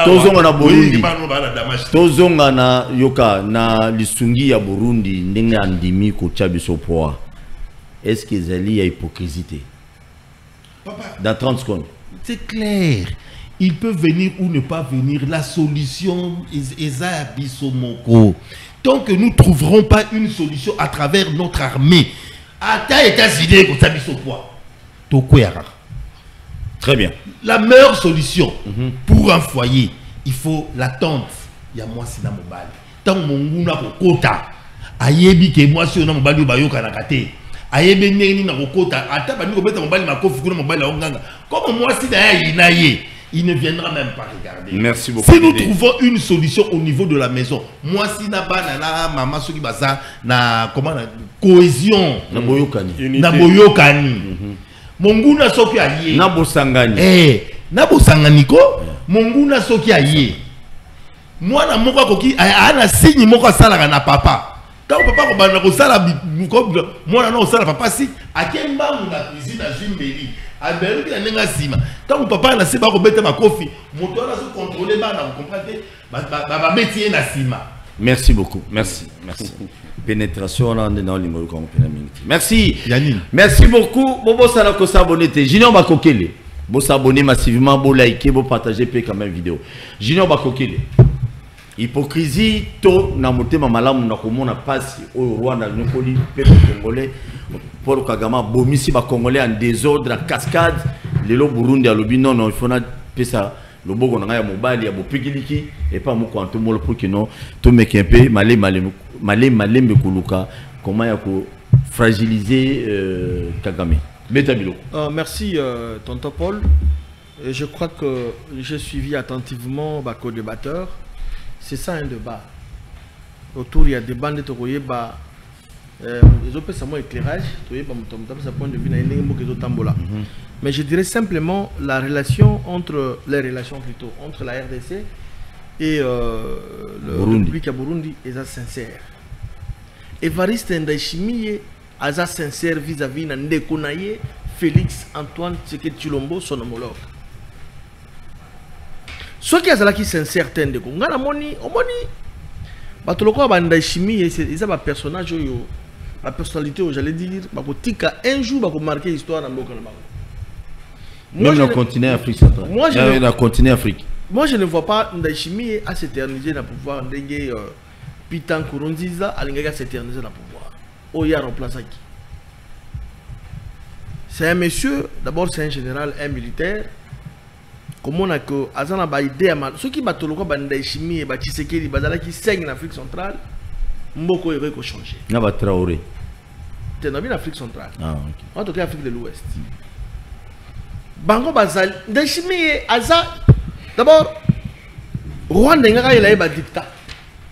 Tozonga na Burundi. Tozonga na yoka na lisungi ya Burundi ndenge andimi ko tchabiso poa. Est-ce que Zali a hypocrisie? Dans 30 secondes. C'est clair. Ils peuvent venir ou ne pas venir. La solution est à Bissomoko. Tant que nous ne trouverons pas une solution à travers notre armée, à ta États-Unis, comme ça, Bissopoa, Tokoyara. Très bien. La meilleure solution pour un foyer, il faut l'attente. Il y a moi, c'est dans mon bal. Tant que mon gars a kota, ayebi que moi, si on a mon bal, il va y avoir kate. Ayebi ni na kota, ata ba ni ko beta mon bal, ma kofi kuna mon bal la onganga. Comme moi, si d'ailleurs il ne viendra même pas regarder. Merci beaucoup. Si nous trouvons une solution au niveau de la maison, moi si na banana maman soki baza na comment na cohésion, na boyokani. Na boyokani. Monguna soki aye. Na bosangani. Na bosangani ko monguna soki aye. Moi na moko koki ana signe moko salaka na papa. Quand papa ko bana ko sala moi na sala papa si akemba na cuisine à Jimbeli. Quand papa n'a pas rebêté ma coffee, mon tour a se contrôler, vous comprenez? Merci beaucoup. Merci. Merci. Pénétration dans le merci. Yannick. Merci beaucoup. Bobo Salako s'abonner. Junior Bakokele. Bo s'abonner massivement, bo liker, bo partager quand même vidéo. Junior Bakokele. Hypocrisie, to na motema malamu na komona pasi au Rwanda nyokoli peuple congolais Paul Kagame bomisi ba congolais en désordre en cascade lelo Burundi alobi non il faut na pesa lobogo na ya mobali ya bopikiliki et pas mo kwanto molo pour que non to mekempe malé kuluka comment ya ko fragiliser Kagame. Betabilo. Merci tonton Paul. Je crois que j'ai suivi attentivement ba co-débatteur. C'est ça un débat. Autour, il y a des bandes de Togoyeba. Ils ont fait ça, éclairage. Ça point de vue, mais je dirais simplement la relation entre les relations plutôt entre la RDC et le République à Burundi est sincère. Évariste Ndayishimiye est sincère vis-à-vis de Ndekonaye Félix Antoine Tshisekedi Tshilombo, son homologue. Ce qui est sincère, c'est que ngana moni omoni batoloko banda chimie c'est ça ba personnage yo la personnalité j'allais dire bakotika un jour bako marquer histoire na mboka na bango. Moi je continue Afrique centrale. Moi je continue Afrique. Moi je ne vois pas Ndayishimiye à s'éterniser dans le pouvoir ndenge Pitan Nkurunziza alingaka s'éterniser dans le pouvoir. Oya remplace qui? C'est un monsieur, d'abord c'est un général, un militaire. Comment on a que Azana ba idée à mal. Ceux qui battent le combat Ndayishimiye et Tshisekedi bazala qui saignent en Afrique centrale, Mboko irait ko changer. Na ba Traoré. T'es dans l'Afrique centrale. Ah ok. En tout cas Afrique de l'Ouest. Bango bazal Ndayishimiye aza d'abord Rwanda ngaka il a ba dictat.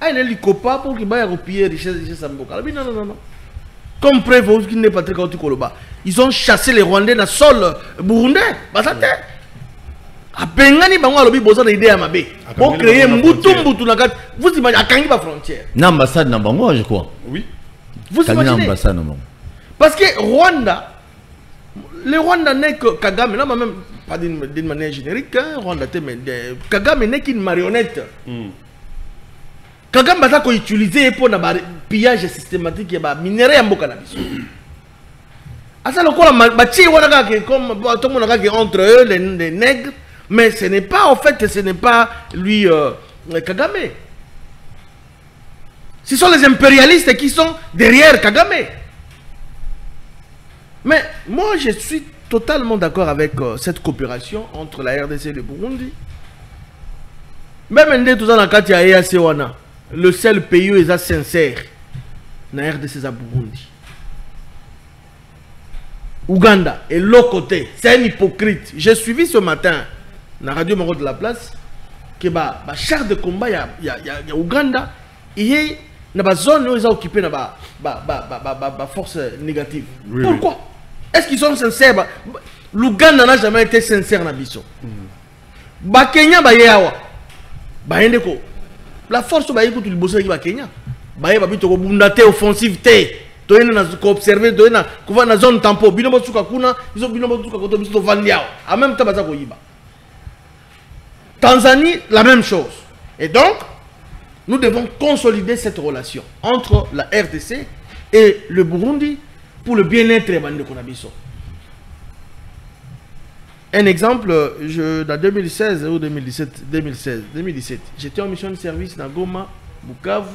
Ah il est l'ikopa pour qu'il baille recopier richesse Mboka. Non. Comme preuve qu'il n'est pas très Koloba. Ils ont chassé les Rwandais dans le sol burundais. Bazate. Abengani bango alobi boza na idée ya mabe. Pour créer mbutu na kati. Vous imaginez akangi ba frontière. Na ambassade na bango je crois. Oui. Vous imaginez ambassade na bango. Parce que Rwanda, le Rwanda n'est que Kagame, là même pas d'une manière générique, hein, Rwanda mais Kagame n'est qu'une marionnette. Kagame va ko utiliser pour na pillage systématique ya ba minerai ya mboka na biso. Asa lokola bati wana ka comme tout le monde ka entre eux les nègres, mais ce n'est pas en fait ce n'est pas lui Kagame. Ce sont les impérialistes qui sont derrière Kagame. Mais moi je suis totalement d'accord avec cette coopération entre la RDC et le Burundi. Même tout ça dans le cas EAC wana, le seul pays où ils sont sincères, la RDC et le Burundi. Ouganda et l'autre côté, c'est un hypocrite. J'ai suivi ce matin la radio Moro de la place que ba char de combat il y a Ouganda et na zone où ils ont occupé na force négative. Oui, pourquoi? Oui. Est-ce qu'ils sont sincères? L'Ouganda n'a jamais été sincère na biso. Ba Kenya ba yawa. Ba yendeko. La force ba yiko tout le bosso ba Kenya. Ba yeba bito ko bundate offensive té. Toyena na ko observer toyena ko va na zone tampo bino bosuka kuna, iso bino bosuka ko to biso to vandiao. En même temps ba za ko yiba. Tanzanie la même chose. Et donc nous devons consolider cette relation entre la RDC et le Burundi pour le bien-être de Konabiso. Un exemple, dans 2016 ou 2017, j'étais en mission de service dans Goma, Bukavu,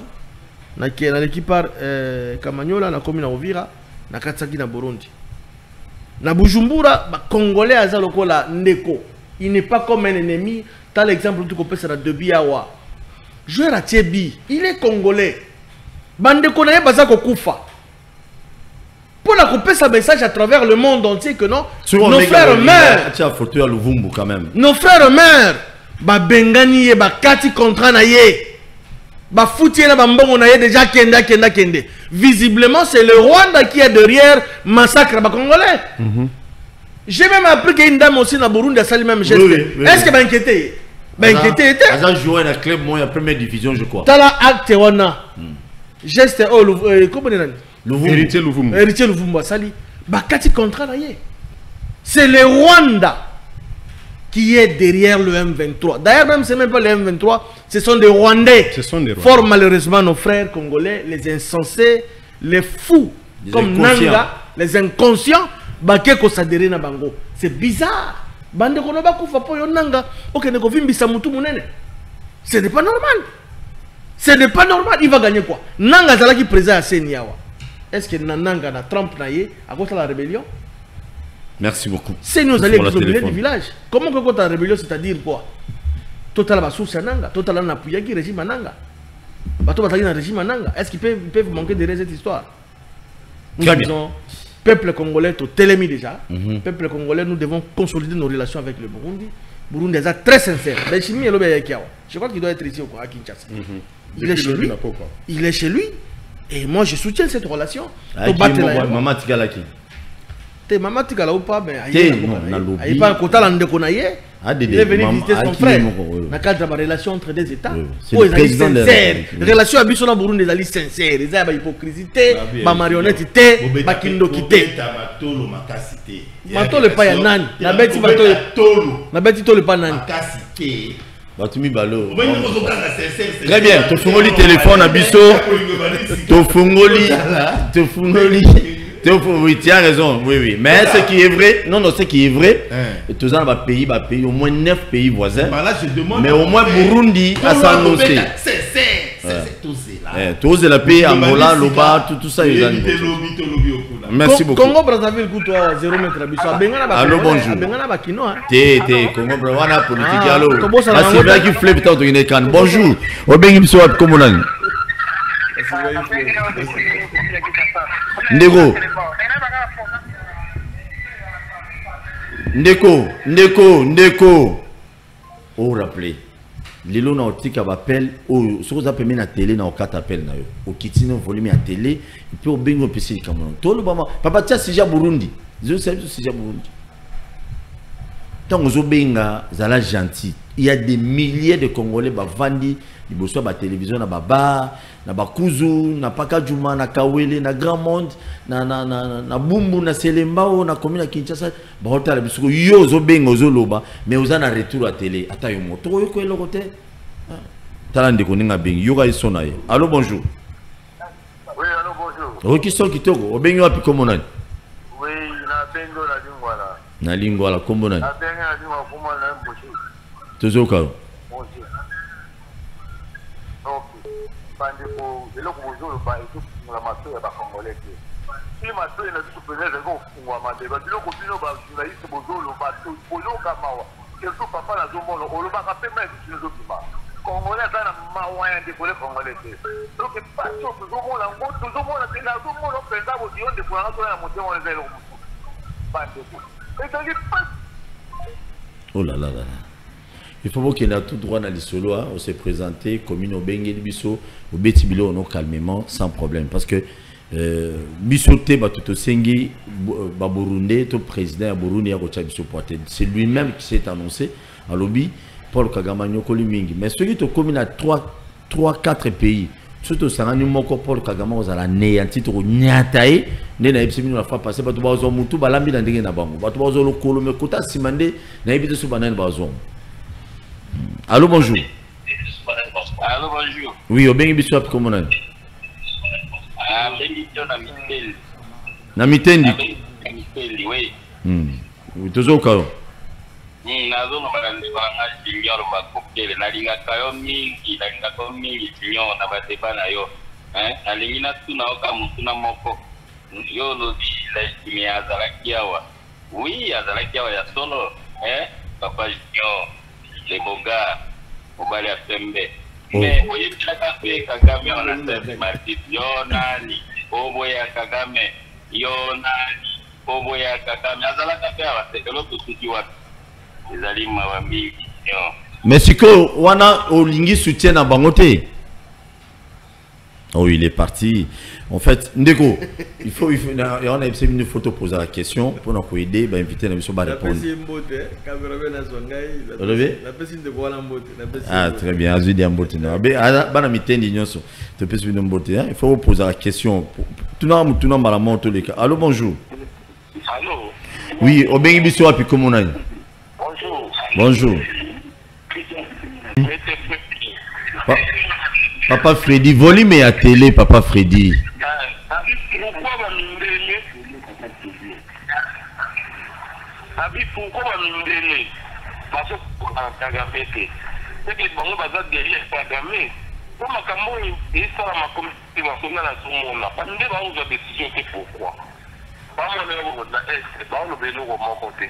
dans l'équipe Kamanyola, dans la commune Ovira, dans Katsaki, dans Burundi. Dans Bujumbura, les Congolais Azalokola Ndeko. Il n'est pas comme un ennemi. T'as l'exemple du côté de Debiawa. Joueur à Tiebi, il est congolais. Bande Konaye Bazako Koufa. Pour la couper sa message à travers le monde entier que non, nos frères meurent. Nos frères meurent. Ba Bengani et ba Kati contre Naye. Ba Foutier na Bambongo Naye déjà kenda. Visiblement, c'est le Rwanda qui est derrière massacre ba Congolais. J'ai même appris qu'il y a une dame aussi dans Burundi a sali même geste. Est-ce que inquiété? Inquiété était. Elle a joué dans le club moi en première division je crois. T'as la acte wana. Geste comment on dit? Héritier Louvumba. Héritier Louvumba sali. Bakati contrat là. C'est le Rwanda qui est derrière le M23. D'ailleurs même c'est même pas le M23, ce sont des Rwandais. Ce sont des Rwandais. Fort malheureusement nos frères congolais, les insensés, les fous les comme Nanga, les inconscients. C'est bizarre. Bande konoba kufa po yonanga. Ok, ne kovimbisa mutu munene. Ce n'est pas normal. Ce n'est pas normal. Il va gagner quoi? Nanga zalaki présent à Seniawa. Est-ce que Nanga na Trump naye à cause de la rébellion? Merci beaucoup. C'est nous allons exonérer du village. Comment que quand la rébellion c'est-à-dire quoi? Total ba source Nanga, total na puyaki régime Nanga. Bato bataki na régime Nanga. Est-ce qu'ils peuvent manquer de cette histoire? Très bien. Peuple congolais, tout télémi déjà. Peuple congolais, nous devons consolider nos relations avec le Burundi. Burundi est très sincère. Je crois qu'il doit être ici à Kinshasa. Il est chez lui. Il est chez lui. Et moi, je soutiens cette relation. Maman Tigalaki. Maman Tigala ou pas, mais il parle de Kotalandekonaye. Il est venu visiter son frère. Dans le cadre de la relation entre deux États. C'est le président sincère. La relation avec le Burundi est sincère. Il y a hypocrisie, la marionnette, la kindokité. Matolo pas Yanan. La bête Matolo pas Nan. Batumi Balo. Très bien. Tofungoli téléphone à Bisso. Tofungoli. Oui, tu as raison, oui. Mais ce qui est vrai, ce qui est vrai, tous les pays, au moins 9 pays voisins. Mais au moins Burundi a s'annoncé. C'est tous les pays, Angola, Loba, tout ça. Merci beaucoup. Congo Brazzaville, 0 mètre. Allô, bonjour. Congo Brazzaville, politique. Allô. C'est vrai qu'il flève tant de Guinée. Bonjour. Comment on Ndeko. Oh, rappelez. Lilo na otika appel au ce qu'on appelle na télé na okata appel na yo. Au kitino volume à télé et puis au bingo PC Cameroun. Tout le moment papa tia sija Burundi. Je sais tout sija Burundi. tant aux obenga zala gentil. Il y a des milliers de Congolais bavandi ils bossent à télévision na baba na bakuzu na pakajuma na kawele na grand monde na bumbu na selembao na commune Kinshasa ba hotala bisuko yo zo benga zo loba mais oza na retour à télé ata yo moto yo ko le côté tala ndiko ninga bengi yo ga isona ye. Allô bonjour. Oui, allô bonjour. Qui sont kitoko obengi wapi komo nani? Oui, na bengo la lingwala. Na lingwala kombo nani? Na bengo la lingwala komo na mboshi. Tozoka. Bonjour. Donc, bande ko eloko bonjour ba eto la mato ya ba congolais. Si mato ina biso peut-être ko fungwa mande ba biloko bino ba journaliste bonjour ba to bonjour kamawa. Surtout papa na zomono oloba ka pema biso zo bima. Congolais dans la mawa de pour les Congolais. Donc pas sûr que zomono ngo zomono te la zomono penda bo dio de pour la na monter on les eloko. Bande ko. Et donc pas. Oh là là là. Il faut qu'il y ait tout droit dans les solos, on s'est présenté comme une obenge biso, au betibilo on calmement sans problème parce que bisoté ba tout sengi ba Burundi tout président à Burundi a reçu biso poité c'est lui-même qui s'est annoncé à lobby Paul Kagame nyokoli mingi mais ceux qui to commune à 3-4 pays surtout ça ngani moko Paul Kagame ozala néanti to nyatae ndena ebisimi na fa passer ba to bazo mutu balambi na ndenge na bango ba to bazo lokolo me kota simande na ebite su banane bazo. Allô bonjour. Allô bonjour. Oui, obengi biso api komo nani? Bengi na Miteli. Na Mitendi. Na Miteli, oui. Oui, tozo kayo. Nazo no bagandi banga senior bakokele nalinga kayo mingi senior na bateba na yo. Nalingi na tuna oka mutuna moko. Yo lo di la kimi azalakiawa. Oui, azalakiawa ya solo, papa junior. Les bogas, au bal à Pembe. Mais, vous voyez, Kagame, on a fait Martit, Yonani, Oboya Kagame, Yonani, Oboya Kagame, Azala Kagame, c'est l'autre qui voit les aliments Mawambi. Mais c'est que, Wana, Olingi soutient à Bangote. Oh, il est parti. En fait, Ndeko, on a une photo pour poser la question pour nous aider, inviter la mission à répondre. Ah, très bien. Il faut poser la question. Allô, bonjour. Allô. Oui, au Bengi Bissou, puis comment on a? Bonjour. Bonjour. Papa Freddy, volume à télé, Papa Freddy. Pourquoi Mindele parce que Kagame c'est que bon baza derrière Kagame pour makambo et ça ma communauté nationale na somona bande ba uza décision c'est pourquoi ba mo le na est ba lo belo ko mo côté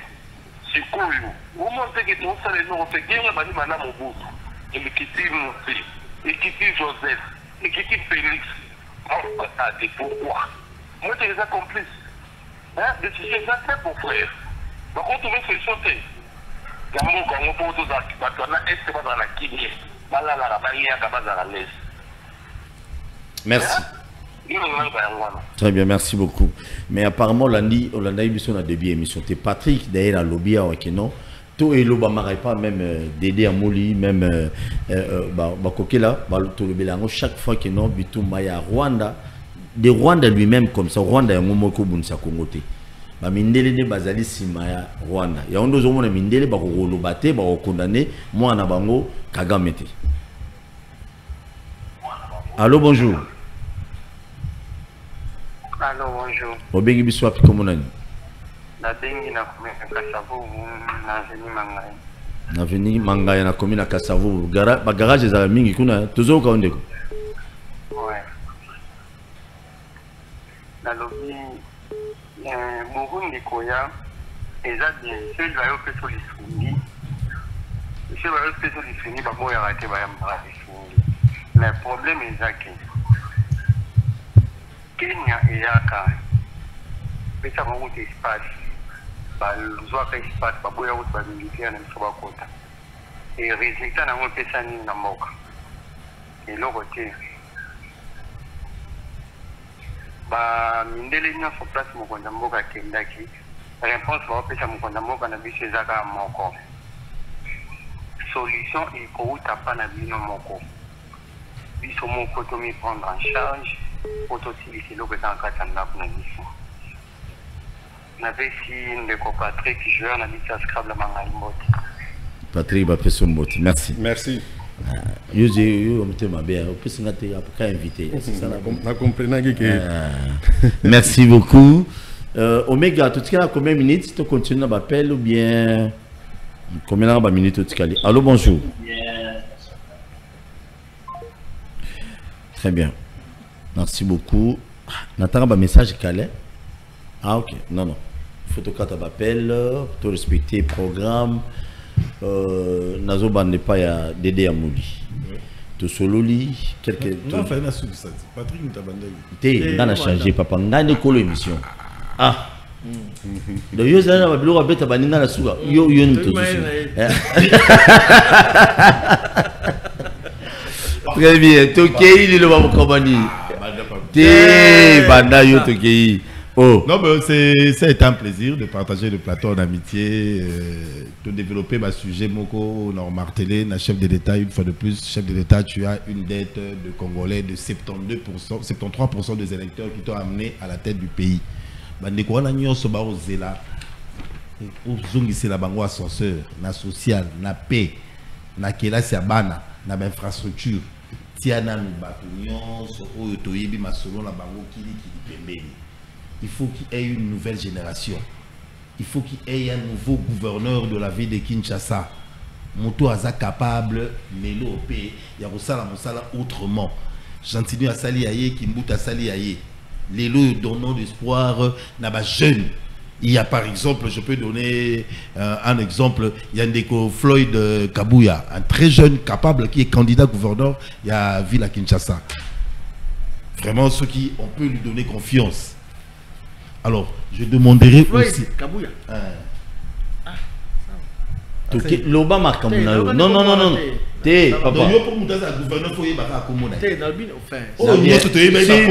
sikoyo o mo te que tout ça les no te genge bani mana mobutu ekiti Musi ekiti Joseph ekiti Félix on ça c'est pourquoi moi tu les as complices décision ça c'est pour frère. Donc on trouve une solution. Merci. Très bien, merci beaucoup. Mais apparemment, Landi, on a eu son début émission. C'est Patrick, d'ailleurs, à lobby à Wakeno. Tout et l'eau, pas même Dédé à Moli, même Bakokela, chaque fois que non, Bitou Maya Rwanda, de Rwanda lui-même comme ça, Rwanda est un moment que vous ne savez pas. Mindele de bazali simaya Rwanda ya ondo zo mona mindele ba ko lobate ba ko condamner moi na bango Kagame te. Allô bonjour. Allô bonjour. Obengi biso api komo nani? Na bengi na komina Kasavu na veni Mangai. Na veni Mangai na komina Kasavu ba garage za mingi kuna tozo ka ondeko. Ouais. Na lobi Burundi Koya, et ça, ceux qui ont fait sur les Fundi, ceux qui ont fait sur les Fundi, ils ont arrêté les Fundi. Mais le problème est que Kenya et Yaka, mais ça va avoir des espaces, ils ont fait espace, ils ont fait des militaires, ils ont fait et les résultats n'ont pas fait ça ni dans le monde. Et l'autre côté, mindele ina sur place mokonza mboka kendaki réponse va opesa mokonda mboka na biso ezaka moko solution ekouta pa na bino moko biso moko tomi prendre en charge po tosilisa eloko eza na kati ya ndako na biso napesi ndeko Patrick joueur na biso ya scrable mangai mbote Patrick Bapeso Mbote, merci. Merci. Yo m'a bien, invité. Merci beaucoup. Omega, tout cas, combien de minutes tu continues à m'appeler ou bien combien de minutes tu as? Allô, bonjour. Très bien. Merci beaucoup. N'attends pas message calé. Ah ok, non. Il faut que tu m'appelles, tu respecter le programme. Nazo bande pas ya Dédé Amouli. To sololi quelques non enfin na souki ça Patrick Mutabanda té ngana changer papa ngane ko l'émission ah le yo zana ba biloko beta baninga na suka yo nto très bien tokei lilo ba mokobani té banda yo tokei. Oh. Non, mais ça a été un plaisir de partager le plateau d'amitié, de développer ma sujet. Moko, on a martelé, la chef de l'État, une fois de plus, chef de l'État, tu as une dette de Congolais de 72%, 73% des électeurs qui t'ont amené à la tête du pays. Bandeko na nyonso ba ozela, ozongisi la bango ascenseur, na social, na paix, na kelasi ya bana, na infrastructure. Tiana nubato nyonso oyo toyebi masolo na bango kili pembeni. Il faut qu'il y ait une nouvelle génération. Il faut qu'il y ait un nouveau gouverneur de la ville de Kinshasa. Moto aza capable, Melo P, Yarosala Mosala autrement. Gentini a sali aye, Kimbut a sali aye. Lelo donnant d'espoir n'a pas jeune. Il y a par exemple, je peux donner un exemple, il y a Ndeko Floyd Kabuya, un très jeune capable qui est candidat gouverneur, il y a ville à Kinshasa. Vraiment ceux qui, on peut lui donner confiance. Alors, je demanderai Floyd, aussi. Kabuya. L'Obama non. T'es papa. S'il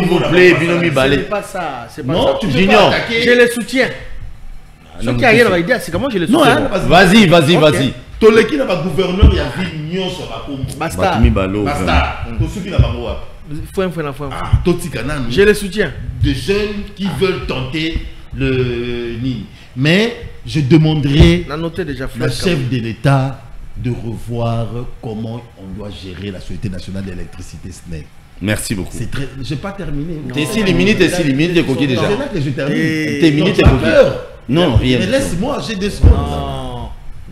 vous plaît, Binomi Balé. C'est pas ça. C'est pas Non, ça. tu Junior. Je les soutiens. Ce qui arrive à l'idée, c'est comment je les Non, soutiens. vas-y. Toleki na ba gouverneur ya ville nyonso ba kombo. Basta. Basta. To suki na bango wa. Je les soutiens. Des jeunes qui veulent tenter le nid. Mais je demanderai la chef de l'État de revoir comment on doit gérer la Société nationale d'électricité SNEL. Merci beaucoup. C'est très... Je n'ai pas terminé. T'es 6 minutes de coquille déjà. C'est là que je termine. Tes minutes de coquille. Non, rien. Mais laisse-moi, j'ai des secondes.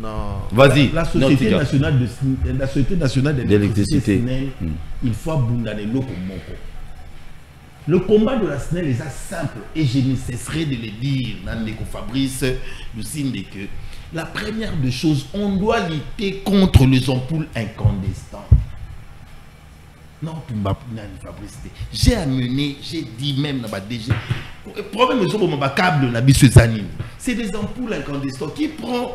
Non. Vas-y. La Société nationale d'électricité SNEL, il faut abandonner le combat. Le combat de la SNEL est simple et je ne cesserai de le dire. Nandeko Fabrice, le signe que la première des choses, on doit lutter contre les ampoules incandescentes. Non, Fabrice, j'ai amené, j'ai dit même dans ma DG, le problème est câble c'est des ampoules incandescentes qui prennent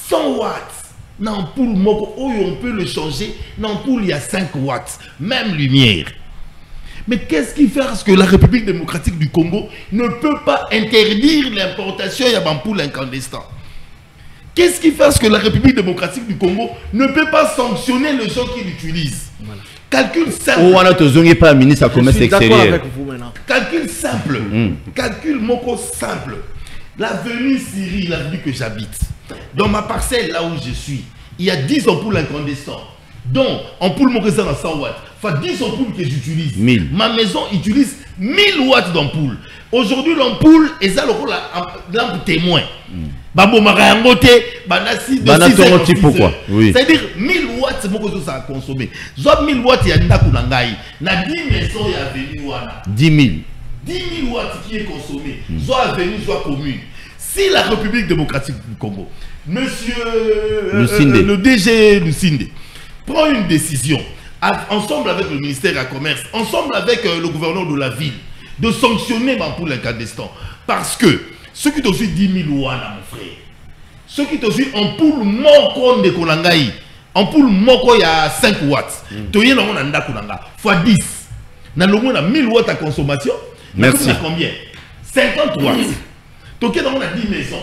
100 watts. L'ampoule, on peut le changer. L'ampoule, il y a 5 watts. Même lumière. Mais qu'est-ce qui fait que la République démocratique du Congo ne peut pas interdire l'importation de l'ampoule incandescente? Qu'est-ce qui fait que la République démocratique du Congo ne peut pas sanctionner les gens qui l'utilisent? Calcul simple. On n'a pas un ministre à commerce extérieur. Calcul simple. Calcul moko simple. L'avenue Syrie, l'avenue que j'habite, dans ma parcelle là où je suis, il y a 10 ampoules incandescentes. Donc, ampoule moko ça dans 100 watts. Enfin, 10 ampoules que j'utilise. 1000. Ma maison utilise 1000 watts d'ampoule. Aujourd'hui, l'ampoule est ça le lampe témoin. C'est-à-dire 1000 watts, c'est beaucoup ça à consommer. 1000 watts, il y a 10 maisons, il y a venu 10 000. 10 000 watts qui est consommé, soit avenue, soit commune. Si la République démocratique du Congo, monsieur le DG Lucinde, prend une décision, ensemble avec le ministère du Commerce, ensemble avec le gouverneur de la ville, de sanctionner l'ampoule incandescente. Parce que ceux qui te suivent 10 000 watts, mon frère, ceux qui te suivent ampoule moko de Kolangaï, ampoule moko il y a 5 watts, tu y a fois 10. Dans le moins 1000 watts à consommation. Merci. Combien? 50 watts. Toké dans on a 10 maisons.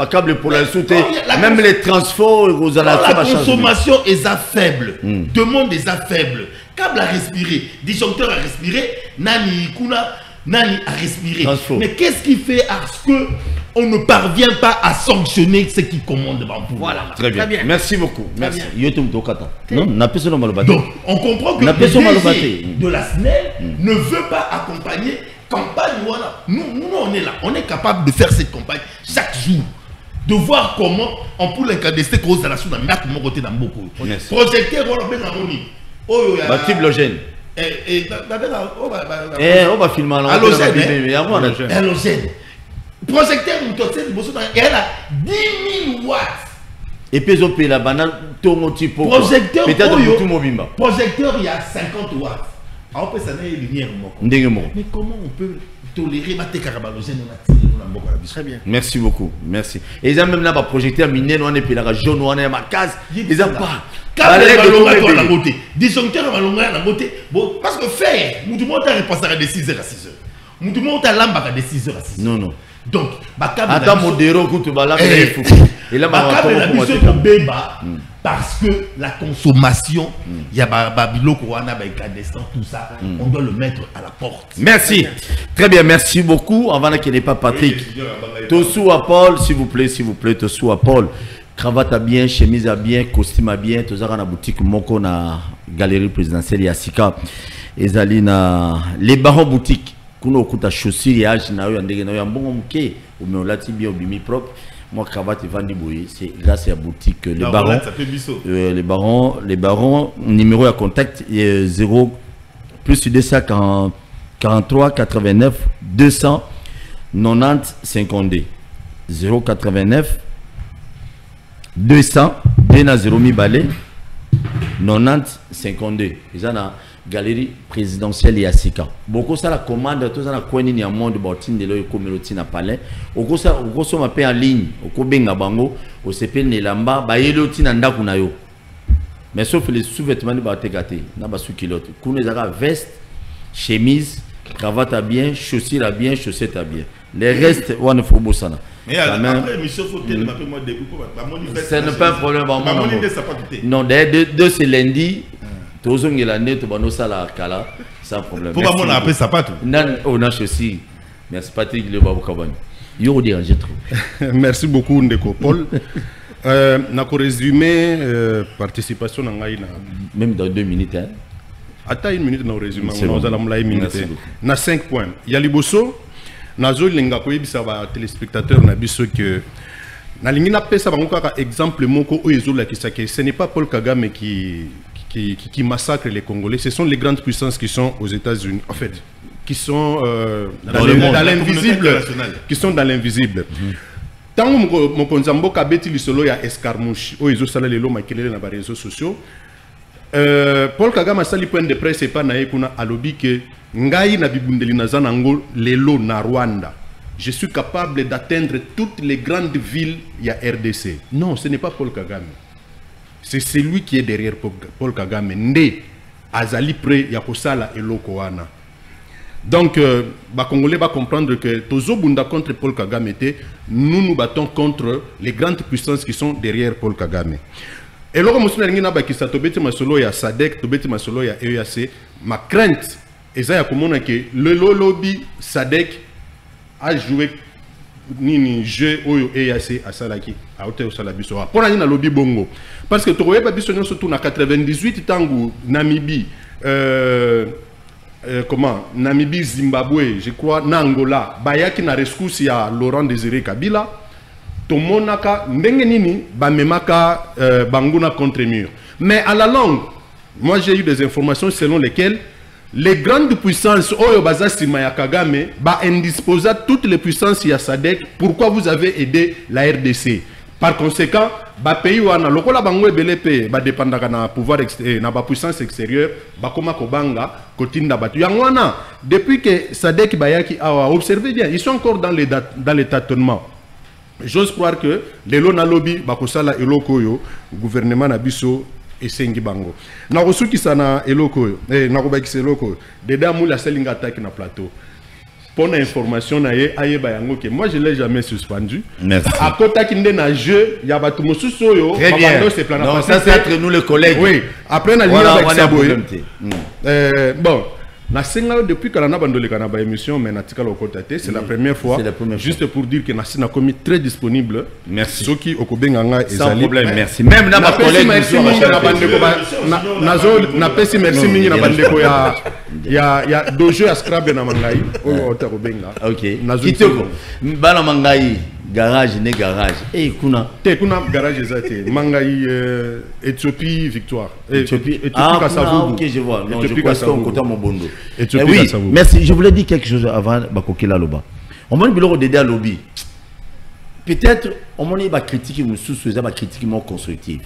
Câble pour la sauter. Même les transports aux alentours. La consommation est faible. Demande est faible. Câble à respirer, disjoncteur à respirer, nani a respiré. Mais qu'est-ce qui fait à ce que on ne parvient pas à sanctionner ce qui commande Bambou? Voilà. Très bien. Merci beaucoup. Merci. Non, donc, on comprend que le DG de la SNEL ne veut pas accompagner campagne. Voilà. Nous, on est là. On est capable de faire cette campagne chaque jour. De voir comment on peut l'incandescer cause de la soude dans mon côté dans beaucoup. Projecteur, on va fiblogène. On va filmer halogène. Projecteur, elle a 10 000 watts. Et puis ils ont payé la banane, projecteur, projecteur, il y a 50 watts. On peut s'en aller lumière. Mais comment on peut tolérer ma técarabalogène? Très bien. Merci beaucoup. Merci. Et ils ont même là un projecteur miné, on est puis là jaune, on est à ma case. Ils ont pas. La beauté. Disjoncteur à la beauté. Parce que faire, nous devons repasser de 6h à 6h. Nous devons l'amba de 6h à 6h. Non. Donc, attends, modéro, écoute, et là, parce que la consommation, il y a Babilo, tout ça, on doit le mettre à la porte. Merci. Très bien, merci beaucoup. Avant qu'il n'ait pas Patrick. Tossou à Paul, s'il vous plaît, Tossou à Paul. Cravate à bien, chemise à bien, costume à bien. Tout ça dans la boutique Moko na galerie présidentielle Yassika. Ezali na les barons boutiques. Kuno okuta chaussures ya na yo ndenge na yo mbongo mke ou me olati bien obimi propre. Moi cravate vandi boye, c'est grâce à la boutique les barons. Les barons numéro à contact 0 plus 243 89 200 90 52 089 200 Bena 0 mi balé 90 52. Ils ont la galerie présidentielle Yassika. Beaucoup ça la commande, tout ça la coin ni a monde botine de l'eau comme l'outil na palais. Au gros ça m'a payé en ligne. Au kobenga bango, au CP Nelamba, ba yeloti na ndaku na yo. Mais sauf les sous-vêtements de batekate, na ba sous kilote. Koune zaka veste, chemise, cravate à bien, chaussures à bien, chaussettes à bien. Les restes, on ne faut pas ça. Mais après, monsieur Fautel, ce n'est pas un problème. Non, deux c'est lundi. Tous les années, tu vas ça la kala, sans problème. Pourquoi on a appelé ça pas tout? Non, on a aussi. Merci Patrick Le Babou. Yo dérange trop. Merci beaucoup Ndeko Paul. Na ko résumé participation na même dans 2 minutes hein. Attends 1 minute na résumé on allons la 1 minute. Na 5 points. Ya liboso nazo linga ko yebisa ba téléspectateurs na biso que na lingi na pesa bango kaka exemple moko o ezola kisake ce n'est pas Paul Kagame qui massacre les Congolais, ce sont les grandes puissances qui sont aux États-Unis, en fait, qui sont dans l'invisible, qui sont dans l'invisible. Tant que mon konzambo kabeti lisolo ya escarmouche, o ezo sala lelo makelele na ba réseaux sociaux. Paul Kagame a sali point de presse et pas na ekuna alobi que ngai na bibundeli na zanango lelo na Rwanda. Je suis capable d'atteindre toutes les grandes villes ya RDC. Non, ce n'est pas Paul Kagame. C'est celui qui est derrière Paul Kagame. Ndé azali près ya kosala eloko wana. Donc, les Congolais vont comprendre que Tozo Bunda contre Paul Kagame était, nous nous battons contre les grandes puissances qui sont derrière Paul Kagame. Et là, je suis dit que Tobeti Masolo ya SADC, Tobeti Masolo ya EAC, ma crainte, c'est que le lobby SADC a joué ni jeu oyo EAC à Salaki à hauteur Salabiso. Pour la lobby bongo. Parce que tu vois, surtout en 98, tangu Namibie, Namibie, Zimbabwe, je crois, Nangola, Bayaki na rescousse ya Laurent Désiré Kabila, Tomonaka, Ndengenini, Bamemaka, Banguna contre mur. Mais à la longue, moi j'ai eu des informations selon lesquelles les grandes puissances, Oyo Bazasi Maya Kagame, indisposa toutes les puissances ya SADC. Pourquoi vous avez aidé la RDC? Par conséquent, pays wana lokola bango ebelepe ba dépendaka na pouvoir na ba puissance extérieure ba koma kobanga kotinda batu yangwana depuis que SADC bayaki awa observez bien, ils sont encore dans les tâtonnements. J'ose croire que les lona lobby ba kosala eloko yo gouvernement na biso esengi bango na kosuki sana eloko yo na kobakisa eloko deda mula selinga attaque na plateau pour l'information, moi je ne l'ai jamais suspendu. Merci. À côté qu'il y a un jeu, il y a un peu de très bien. Donc ça c'est entre nous les collègues. Oui. Après, on a bon. Depuis que l'on a abandonné l'émission, mais c'est la première fois. Juste pour dire que Nassina commis très disponible. Merci. Ceux qui ont sans problème. Merci. Même dans ma collègue, merci. Il y a deux jeux à Scrabble dans Mangaï. Ok. Kitoko. Bana Mangaï. Garage, né garage. Et kuna. Garage exact. Mangaï, Éthiopie, victoire. Éthiopie. Ok, je vois. Non, je crois qu'on compte mon bondo. Oui, merci. Je voulais dire quelque chose avant Bakokela Loba. On m'a dit que Dédé à lobby. Peut-être, on m'a dit que critique est critique constructive.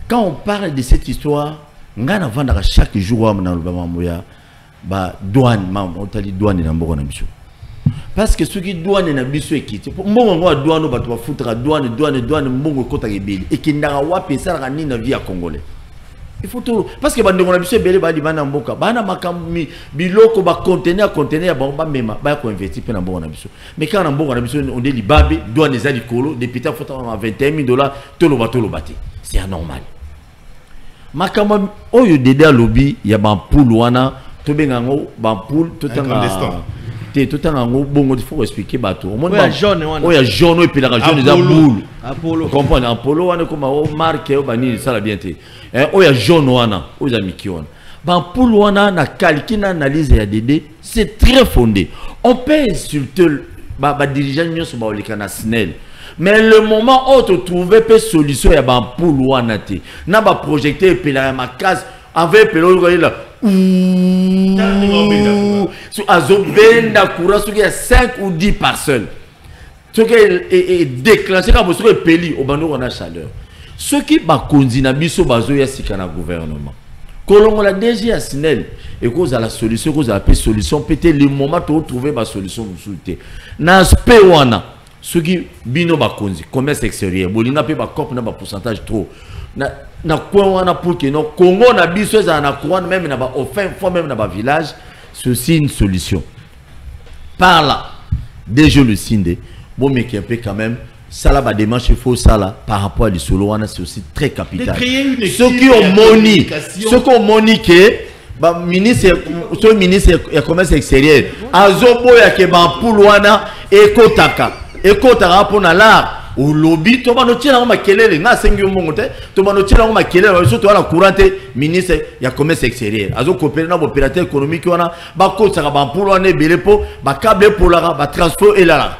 Quand on parle de cette histoire, on a vendre chaque jour dans le Bamamoya, douane, on t'a dit douane dans le mission. Parce que ceux qui douane na biso ekiti mbongo ngo douane ba to futra douane mbongo kota gebeli et qui n'a wa pesa la ni na vie à congolais. Il faut tout parce que bandongo na biso belé ba di bana mboka bana makambi biloko ba conteneur ba mema ba ko investir pe na mbongo na biso. Mais quand na mbongo na biso on dit libabe douane za likolo depuis ta fota à $21,000 tolo bate. C'est anormal. Makambi oyo Dédé à lobby ya ba poule wana to bengango ba poule to tanga tout le temps, il faut expliquer bateau. Il y a jaune et puis la jaune est boule. Apollo. Vous comprenez? Apollo, on est comme un marque, ça l'a bien été. Il y a jaune, il y a Mickey. Pour l'ouana, na calcul, analyse et ADD, c'est très fondé. On peut insulter les dirigeants sur le canal SNEL. Mais le moment où tu trouves une solution, il y a pour l'ouana. Na ba projecté et puis la case avec là. Sur Azobenda Koura, il y a 5 ou 10 parcelles. Ce qui est déclenché quand vous êtes peli au bando on a chaleur. Ce qui va continuer biso bazo ya sikana gouvernement. Kolongo la DG à Sinel et cause à la solution, cause à la solution, peut-être le moment où trouver ma solution vous souhaitez. Na aspect wana ce qui bino ba konzi commerce extérieur, bolinga pe ba cop na ba pourcentage trop. Na quoi wana pour que non Congo na biso za na quoi même na ba offert fois même na ba village, ceci une solution. Par là, déjà le signe bon mais qui un peu quand même ça là ba démarche il faut ça là par rapport à l'isolo wana c'est aussi très capital. Ceux qui ont moni que ba ministre ya commerce extérieur azobo ya ke ba pulwana ekotaka pour na la au lobby to ba no tshela ma kelele nga sengi mbongo te to ba no tshela ma kelele so to la courante ministre ya commerce extérieur azo coopérer na opérateur économique wana ba kotaka ba pulwana belepo ba câble pour la ba transport et là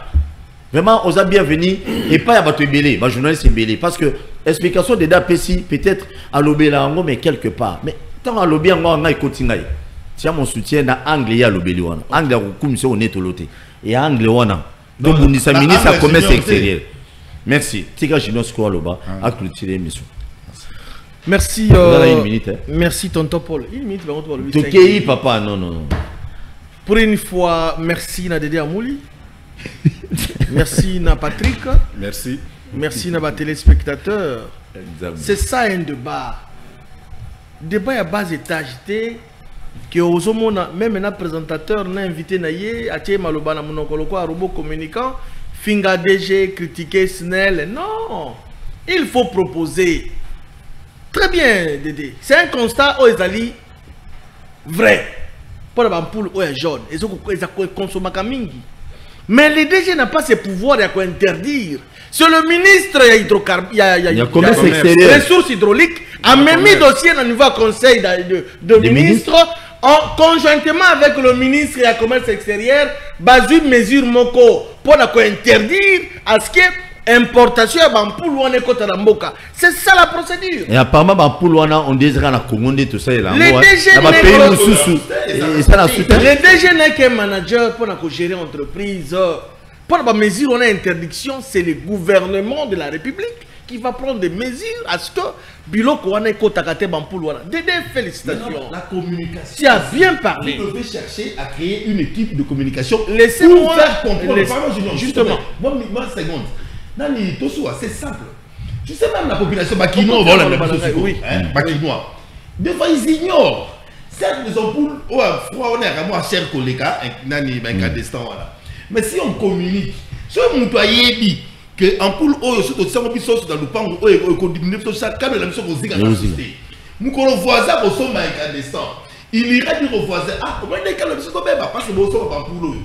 vraiment on a bienvenu et pas à bateau belé ba journaliste belé parce que explication de d'APC peut-être à lobela mais quelque part mais tant à lobby ngo nga ikotinga tiens mon soutien na anglais ya lobeli wana anglais ko kumisa honnête loté et anglais wana donc ministre à commerce extérieur. Merci. Tika Jino Square Loba à clôturer l'émission. Merci. Merci tonton Paul. Une minute par contre. Tokei papa non. Pour une fois merci na Dédé Amouli. Merci na Patrick. Merci. Merci na téléspectateurs. C'est ça un débat. Débat à base étage que aux hommes même un présentateur n'a invité naïe à Maloba na monokoloko à robot communicant. Finga DG, critiquer Snell, non. Il faut proposer. Très bien, Dédé. C'est un constat aux Ezali vrai. Pour les ampoules aux jaunes, ils ont consommé kamingi. Mais le DG n'a pas ce pouvoir d'interdire. C'est le ministre il y a commerce extérieur, ressources hydrauliques, a même mis dossier au niveau conseil de ministre. Conjointement avec le ministre de la commerce extérieur, basu mesure moko pour interdire à ce que importation c'est ça la procédure. Et apparemment on désire la commander tout ça là. Le DG n'est qu'un manager pour gérer l'entreprise. Pour la mesure on a interdiction, c'est le gouvernement de la République qui va prendre des mesures à ce que Biloko wana kotakate bampoul wana. Dédé, félicitations. La communication. Tu as bien parlé. Vous devez chercher à créer une équipe de communication. Laissez-moi faire comprendre. Justement. Moi, seconde. Nani Tosoua, c'est simple. Tu sais même la population bakinois, voilà, oui. Bakinois. Des fois ils ignorent. certes, les ampoules, on est à moi, cher collègue, incandescent, voilà. Mais si on communique, si on dit que ampoule, surtout si on dit dans le pan, on diminue chacun de la mission aux égards. Nous, quand on voisin, on sommes incandescent. Il irait dire au voisin, ah, comment est-ce que la mission parce que nous sommes ampoule.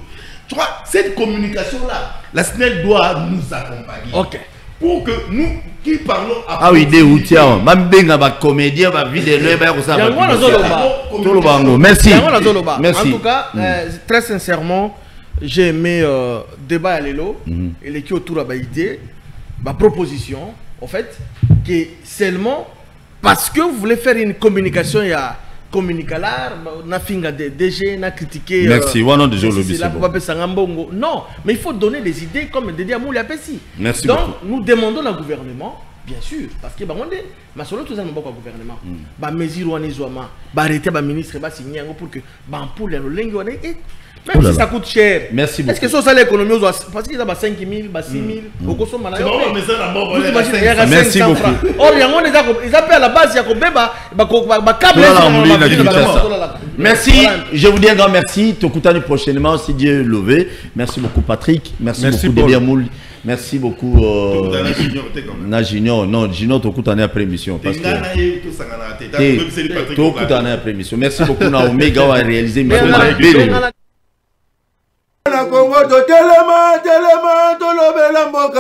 Tu vois, cette communication-là, la SNEL doit nous accompagner. Ok. Pour que nous qui parlons à ah oui, des routiers, même bien ma comédien, ma vidéo, merci. En tout cas, très sincèrement, j'ai aimé débat à l'élo et les qui autour de la idée, ma proposition, en fait, qui est seulement parce que vous voulez faire une communication, il y a communicalar, na finga de DG, na critiquer. Merci, non, mais il faut donner des idées comme Dédé Amouli a Pessi. Merci donc, beaucoup. nous demandons au gouvernement, bien sûr, parce que ma solo tout ça au gouvernement. Ba mesure ou anizouama, ba arrêter ba ministre ba signer pour que ba pour le lengue on est. Même si ça coûte cher. Merci beaucoup. Est-ce que ça l'économie parce qu'il y a 5 000, 6 000, au cours de merci beaucoup. Or, ils appellent à la base, il y a câble. Merci, je vous dis un grand merci. Tokutani prochainement, si Dieu le veut. Merci beaucoup, Patrick. Merci beaucoup, Dédé Amouli. Merci beaucoup. Junior, non, Junior, Tokutani après émission. Tokutani après émission. Merci beaucoup, Naomi Gawa, réalisé. Na Congo to telema tolobela mboka